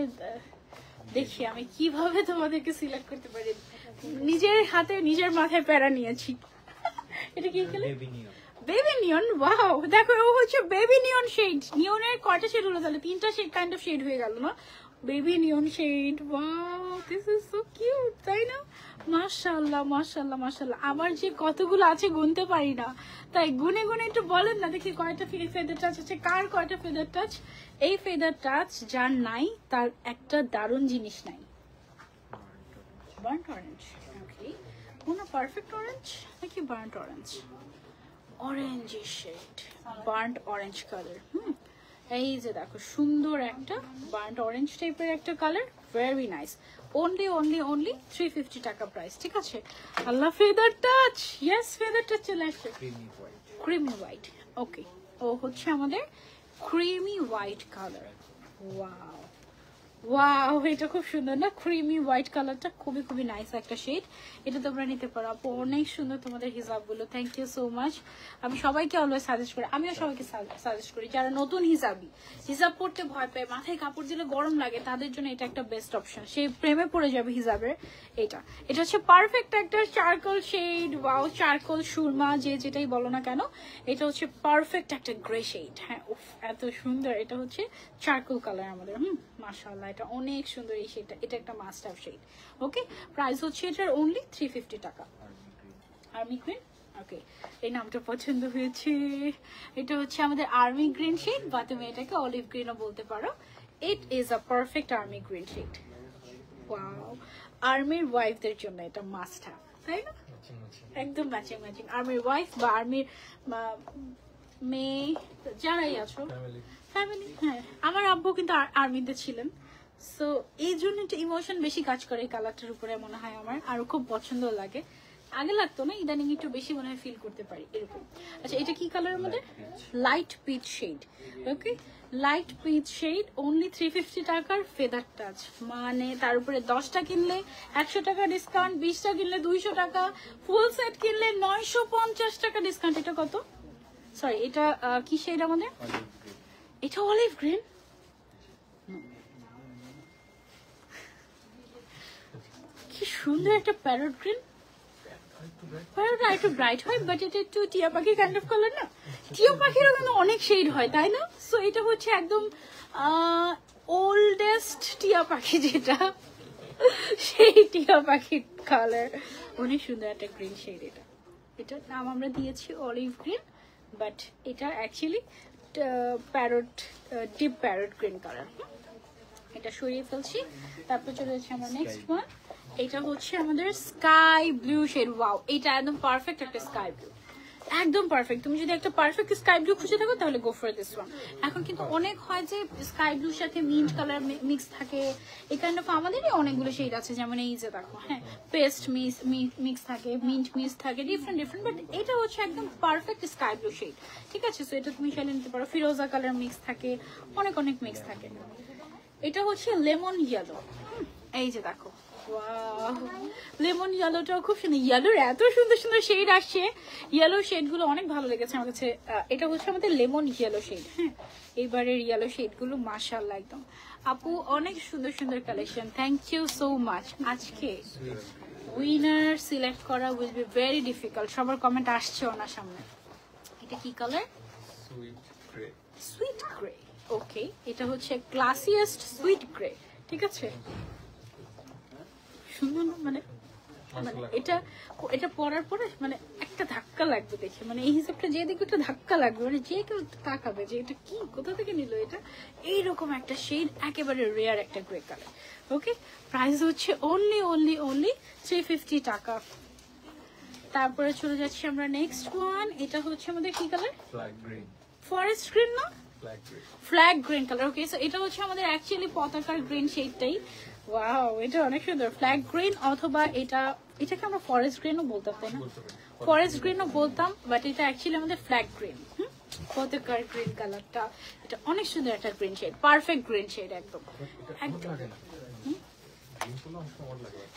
দেখি আমি কিভাবে তোমাদেরকে সিলেক্ট করতে পারি, নিজের হাতে নিজের মাথায় প্যারা নিয়েছি। এটা কি বেবি নিয়ন, ওয়াও দেখো, ও হচ্ছে বেবি নিয়ন শেড। নিয়নের কয়টা শেড হলো তাহলে? 3টা শেড, কাইন্ড অফ শেড হয়ে গেল না? Baby neon shade, wow this is so cute, তাই না? মাশাআল্লাহ মাশাআল্লাহ মাশাআল্লাহ, আমার যে কতগুলো আছে গুনতে পারি না, তাই গুনে গুনে একটু বলেন না দেখি কয়টা ফেদার টাচ আছে, কার কয়টা ফেদার টাচ? এই ফেদার টাচ যার নাই তার একটা দারুণ জিনিস নাই, বার্ন্ট অরেঞ্জ। ওকে, কোনো পারফেক্ট অরেঞ্জ নাকি burnt orange? Orange shade, burnt orange colour. এই যে দেখো সুন্দর একটা বার্ন্ট অরেঞ্জ টাইপের একটা colour, very nice. Only only only 350 টাকা প্রাইস, ঠিক আছে? আল্লাহ, feather touch, yes feather touch চলে আসছে, ক্রিমি হোয়াইট। ওকে, ও হচ্ছে আমাদের creamy white colour, wow wow, এটা খুব সুন্দর না? ক্রিমি হোয়াইট কালারটা খুবই খুবই নাইস একটা শেড, এটা তোমরা নিতে পারো আপু, অনেক সুন্দর তোমাদের হিজাবগুলো। Thank you so much. আমি সবাইকে অলওয়েজ সাজেস্ট করি, আমিও সবাইকে সাজেস্ট করি যারা নতুন হিজাব পড়তে ভয় পায়, মাথায় কাপড় দিলে গরম লাগে, তাদের জন্য এটা একটা বেস্ট অপশন, সে প্রেমে পড়ে যাবে হিজাবের। এটা হচ্ছে পারফেক্ট একটা চারকোল শেড, ওয়াও চারকোল সুরমা, যে যেটাই বলো না কেন, এটা হচ্ছে পারফেক্ট একটা গ্রে শেড। হ্যাঁ, উফ এত সুন্দর, এটা হচ্ছে চারকোল কালার আমাদের। মাশাআল্লাহ, এটা অনেক সুন্দর এই শেডটা, এটা একটা must have shade. Okay, price হচ্ছে এটার অনলি 350 টাকা। আর্মি গ্রিন, ওকে এই নামটা পছন্দ হয়েছে। এটা হচ্ছে আমাদের আর্মি গ্রিন শেড, বা তুমি এটাকে অলিভ গ্রিনও বলতে পারো। It is a perfect army green shade, wow, আর্মির ওয়াইফদের জন্য এটা মাস্ট হ্যাভ, তাই না? একদম ম্যাচিং ম্যাচিং, আর্মির ওয়াইফ বা আর্মির মেয়ে যারাই আছো, ফ্যামিলি। হ্যাঁ, আমার আব্বু কিন্তু আর্মিতে ছিলেন, সো এই জন্য একটা ইমোশন বেশি কাজ করে এই কালারটার উপরে, মনে হয় আমার আরো খুব পছন্দ লাগে। আগে লাগতো না, ইদানিং একটু বেশি মনে হয় ফিল করতে পারি এরকম। আচ্ছা, এটা কি কালারের মধ্যে? Light peach shade. Okay, light peach shade, only 350 টাকার ফেদার টাচ, মানে তার উপরে 10টা কিনলে 100 টাকা ডিসকাউন্ট, 20টা কিনলে 200 টাকা, ফুল সেট কিনলে 950 টাকা ডিসকাউন্ট। এটা কত? সরি, এটা কি শেড আমাদের? এটা অলিভ গ্রিন। কি সুন্দর একটা প্যারট গ্রিন, প্যারোট আর একটু ব্রাইট হয়, বাট এটা একটু টিয়া পাখি কাইন্ড অফ কালার না। টিয়া পাখিরও কিন্তু অনেক শেড হয়, তাই না? সো এটা হচ্ছে একদম ওল্ডেস্ট টিয়া পাখি, যেটা সেই টিয়া পাখির কালার। অনেক সুন্দর একটা গ্রিন শেড। এটার নাম আমরা দিয়েছি অলিভ গ্রিন, বাট এটা actually parrot, deep parrot green colour. এটা সরিয়ে ফেলছি, তারপর চলে যাচ্ছে আমরা নেক্সট ওয়ান। এটা হচ্ছে আমাদের স্কাই ব্লু শেড। ওয়াও, এটা একদম পারফেক্ট একটা স্কাই ব্লু, একদম পারফেক্ট। তুমি যদি একটা পারফেক্ট স্কাই ব্লু খুঁজে থাকো তাহলে গো ফর দিস ওয়ান। এখন কিন্তু অনেক হয় যে স্কাই ব্লুর সাথে মিন্ট কালার মিক্স থাকে, এই কাইন্ড অফ আমাদেরই অনেকগুলো শেড আছে, যেমন এই যে দেখো, হ্যাঁ, পেস্ট মিক্স থাকে, মিন্ট মিক্স থাকে, ডিফারেন্ট, বাট এটা হচ্ছে একদম পারফেক্ট স্কাই ব্লু শেড। ঠিক আছে, সো এটা তুমি চাইলে নিতে পারো। ফিরোজা কালার মিক্স থাকে, অনেক মিক্স থাকে। এটা হচ্ছে লেমন ইয়েলো। এই যে দেখো, লেমন ইয়েলোটাও খুব সুন্দর। ইয়েলোর এত সুন্দর সুন্দর শেড আসছে, ইয়েলো শেড গুলো অনেক ভালো লেগেছে আমার কাছে। এটা হচ্ছে আমাদের লেমন ইয়েলো শেড। হ্যাঁ, এইবারের ইয়েলো শেড গুলো মাশাআল্লাহ একদম। আপু অনেক সুন্দর সুন্দর collection, thank you so much. আজকে উইনার সিলেক্ট করা উইল বি ভেরি ডিফিকাল্ট। সবার কমেন্ট আসছে ওনার সামনে। এটা কি কালার? Sweet grey. ওকে, এটা হচ্ছে ক্লাসিয়েস্ট সুইট গ্রে। ঠিক আছে, সুন্দর না? মানে এটা পরার পরে মানে একটা ধাক্কা লাগবে দেখে, মানে এই হিসাবটা যে দেখবে একটা ধাক্কা লাগবে, মানে যে কেউ তাকাবে যে এটা কি, কোথা থেকে নিল এটা। এইরকম একটা শেড, একেবারে রেয়ার একটা গ্রে কালার। ওকে, প্রাইস হচ্ছে অনলি 350 টাকা। তারপরে চলে যাচ্ছি আমরা নেক্সট ওয়ান। এটা হচ্ছে আমাদের কি কালার? ফরেস্ট গ্রিন না, flag green colour. Okay, so এটা হচ্ছে আমাদের অ্যাকচুয়ালি পতাকার গ্রিন শেডটাই। ওয়াও, এটা অনেক সুন্দর। ফ্ল্যাগ গ্রিন, অথবা এটাকে আমরা ফরেস্ট গ্রিনও বলতাম, তাই না? ফরেস্ট গ্রিনও বলতাম, বাট এটা অ্যাকচুয়ালি আমাদের ফ্ল্যাগ গ্রিন, পতাকার গ্রিন কালারটা। এটা অনেক সুন্দর একটা green shade, perfect green shade একদম।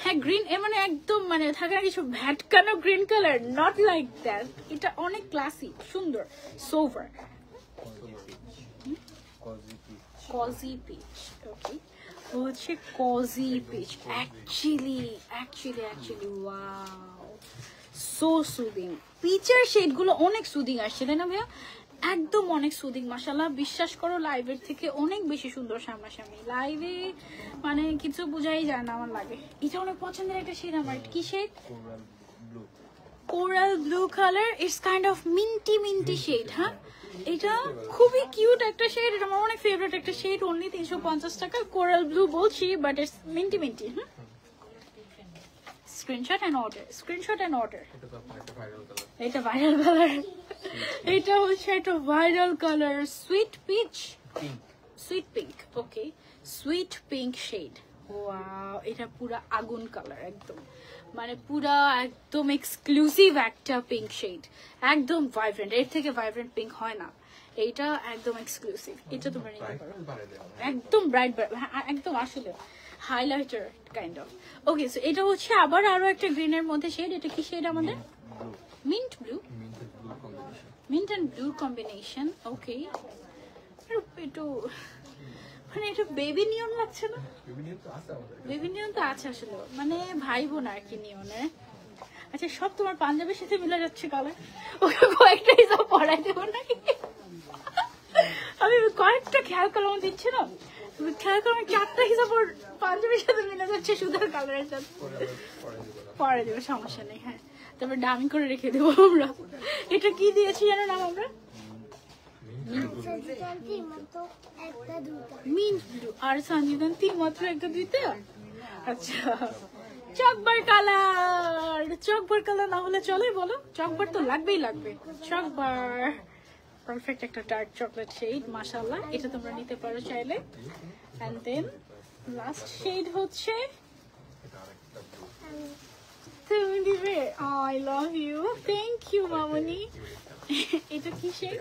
হ্যাঁ, গ্রিন মানে একদম মানে থাকে না কিছু ভ্যাটকানো green colour, not like that. এটা অনেক ক্লাসি, সুন্দর, সোভার। Cozy peach. ওকে, হচ্ছে cozy peach. Actually wow, so soothing. পিচের শেড গুলো অনেক সুদিং আসছে, তাই না ভাইয়া? একদম অনেক সুদিং, মাশাআল্লাহ। বিশ্বাস করো, লাইভের থেকে অনেক বেশি সুন্দর সামনাসামনি। লাইভে মানে কিছু বোঝাই যায় না আমার লাগে। এটা অনেক পছন্দের একটা শেড আমার। কি shade? Coral blue colour. It's kind of minty shade. হ্যাঁ, এটা খুবই কিউট একটা শেড, এটা আমার অনেক ফেভারিট একটা শেড। অনলি 350 টাকা। কোরাল ব্লু বলছি, but it's minty. Screenshot and order. এটা ভাইরাল কালার। এটা হচ্ছে একটা viral colour, sweet pink. Okay, sweet pink shade. Wow, এটা পুরা আগুন কালার একদম, মানে পুরা একদম এক্সক্লুসিভ একটা পিঙ্ক শেড, একদম ভাইব্রেন্ট। এর থেকে ভাইব্রেন্ট পিঙ্ক হয় না, এইটা একদম এক্সক্লুসিভ। এটা তোমরা নিতে পারো, একদম ব্রাইট, একদম আসলে highlighter kind of. Okay, so এটা হচ্ছে আবার আরো একটা গ্রিনের মধ্যে শেড। এটা কি শেড আমাদের? Mint and blue combination. Okay, একটু মানে এটা বেবি নিয়ন লাগছে না? বেবি নিয়ন তো আছে আসলে, মানে ভাই বোন আর কি নিয়নের। আচ্ছা, সব তোমার পাঞ্জাবির সাথে মিলে যাচ্ছে কালার। ওকে, কয়েকটা হিসাব পড়াই দেবো নাকি? আমি কয়েকটা খেয়াল কলম দিচ্ছি না, খেয়াল করো, 4টা হিসাব পাঞ্জাবির সাথে মিলে যাচ্ছে সুন্দর কালারের সাথে। পরে দেবো, সমস্যা নেই। হ্যাঁ, তারপর দামি করে রেখে দেবো আমরা। এটা কি দিয়েছি জানো নাম আমরা? Mint blue. আর সঞ্জিদান্তি মাত্র 1-2টা। আচ্ছা, চকবার কালার না হলে চলে বলো? চকবার তো লাগবেই। চকবার পারফেক্ট একটা ডার্ক চকলেট শেড, মাশাআল্লাহ। এটা তোমরা নিতে পারো চাইলে। এন্ড দেন লাস্ট শেড হচ্ছে তুমি দিবে। I love you, thank you মামনি। এটা কি শেড?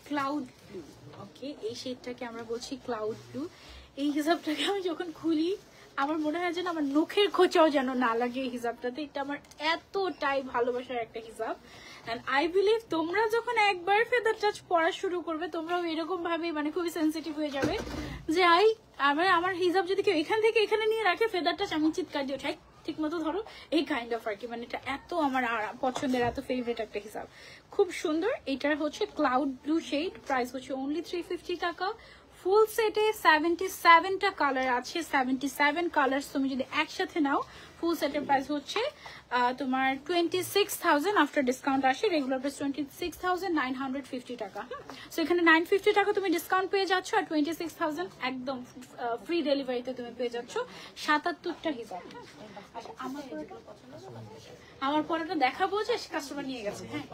Cloud blue. ওকে, এই শেডটাকে আমরা বলছি ক্লাউড ব্লু। এই হিসাবটাকে আমি যখন খুলি আমার মনে হয় যেন আমার নখের খোঁচাও যেন না লাগে এই হিসাবটাতে। এটা আমার এতটাই ভালোবাসার একটা হিসাব। এন্ড আই বিলিভ তোমরা যখন একবার ফেদার টাচ পড়া শুরু করবে, তোমরাও এরকম ভাবে মানে খুবই সেন্সিটিভ হয়ে যাবে যে আমার হিসাব যদি কেউ এখান থেকে এখানে নিয়ে রাখে ফেদার টাচ, আমি চিৎকার দিয়ে উঠাই, লিপস্টিক মতো ধরো এই কাইন্ড অফ আর কি, মানে এটা এত আমার পছন্দের, এত ফেভারিট একটা হিসাব, খুব সুন্দর। এটার হচ্ছে ক্লাউড ব্লু শেড, প্রাইস হচ্ছে অনলি 350 টাকা। ফুল সেটে 77টা কালার আছে, 77 কালার তুমি যদি একসাথে নাও ফুল সেটের প্রাইস হচ্ছে তোমার 26,000 আফটার ডিসকাউন্ট আসে, রেগুলার প্রাইস 26,950 টাকা। সো এখানে 950 টাকা তুমি ডিসকাউন্ট পেয়ে যাচ্ছ, আর 26,000 একদম ফ্রি ডেলিভারিতে তুমি পেয়ে যাচ্ছ 77টা হিসাব। আচ্ছা আমার পরেটা দেখাবো যে কাস্টমার নিয়ে গেছে। হ্যাঁ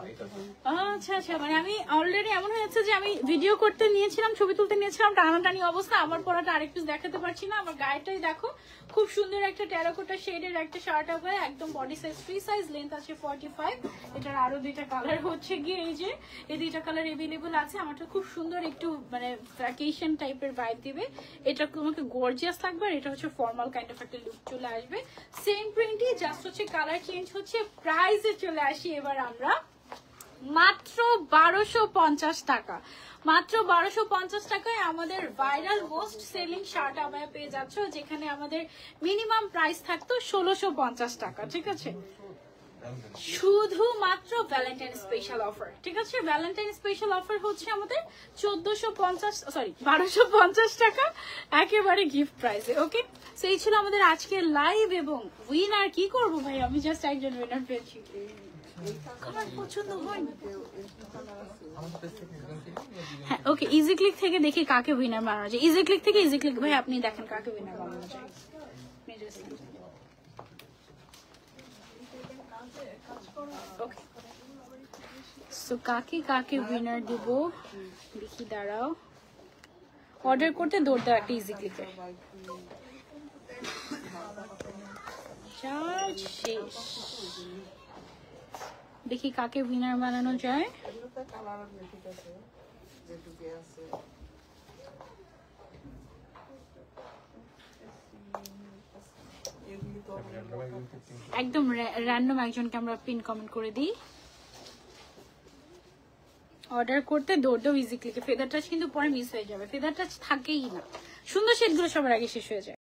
আচ্ছা আচ্ছা, মানে আমি অলরেডি এমন হয়েছে যে আমি ভিডিও করতে নিয়েছিলাম, ছবি তুলতে নিয়েছিলাম, টানাটানি অবস্থা, আমার পরাটা আরেক পিস দেখাতে পারছি না। আমার গায়েটাই দেখো, খুব সুন্দর একটা টেরাকোটা শেডের একটা শার্ট হবে, একদম body size free size, length আছে 45। এটার আরো দুইটা কালার হচ্ছে গিয়ে এই যে এই দুইটা কালার এভেলেবল আছে। আমারটা খুব সুন্দর একটু মানে ভ্যাকেশন টাইপের ভাইব দিবে, এটা তোমাকে গর্জিয়াস লাগবে, আর এটা হচ্ছে ফর্মাল কাইন্ড অফ একটা লুক চলে আসবে। সেম প্রিন্টই, জাস্ট হচ্ছে কালার চেঞ্জ হচ্ছে। প্রাইসে চলে আসি এবার আমরা মাত্র 1250 টাকা। মাত্র 1250 টাকায় আমাদের viral most selling shirt abaya পেয়ে যাচ্ছ, যেখানে আমাদের মিনিমাম প্রাইস থাকতো 1650 টাকা। ঠিক আছে, শুধুমাত্র ভ্যালেন্টাইন স্পেশাল অফার। ঠিক আছে, ভ্যালেন্টাইন স্পেশাল অফার হচ্ছে আমাদের 1250 টাকা একেবারে গিফট প্রাইসে। ওকে, সেই ছিল আমাদের আজকের লাইভ। এবং উইনার কি করবো ভাই, আমি জাস্ট একজন উইনার পেয়েছি, আমার পছন্দ হয় না। হ্যাঁ ওকে, ইজি ক্লিক থেকে দেখি কাকে উইনার বানানো যায়। ইজি ক্লিক থেকে, ইজি ক্লিক ভাই আপনি দেখেন কাকে উইনার বানানো যায়। ওকে, সো কাকে কাকে উইনার দিব দেখি, দাঁড়াও। অর্ডার করতে দৌড় দাও একটা ইজি ক্লিকে, চার্জ শেষ। দেখি কাকে উইনার বানানো যায়। একদম র্যান্ডম একজনকে আমরা পিন কমেন্ট করে দিই। অর্ডার করতে দৌড় দাও ইজি ক্লিকে। ফেদার টাচ কিন্তু পরে মিস হয়ে যাবে, ফেদার টাচ থাকেই না, সুন্দর শেডগুলো সবার আগে শেষ হয়ে যায়।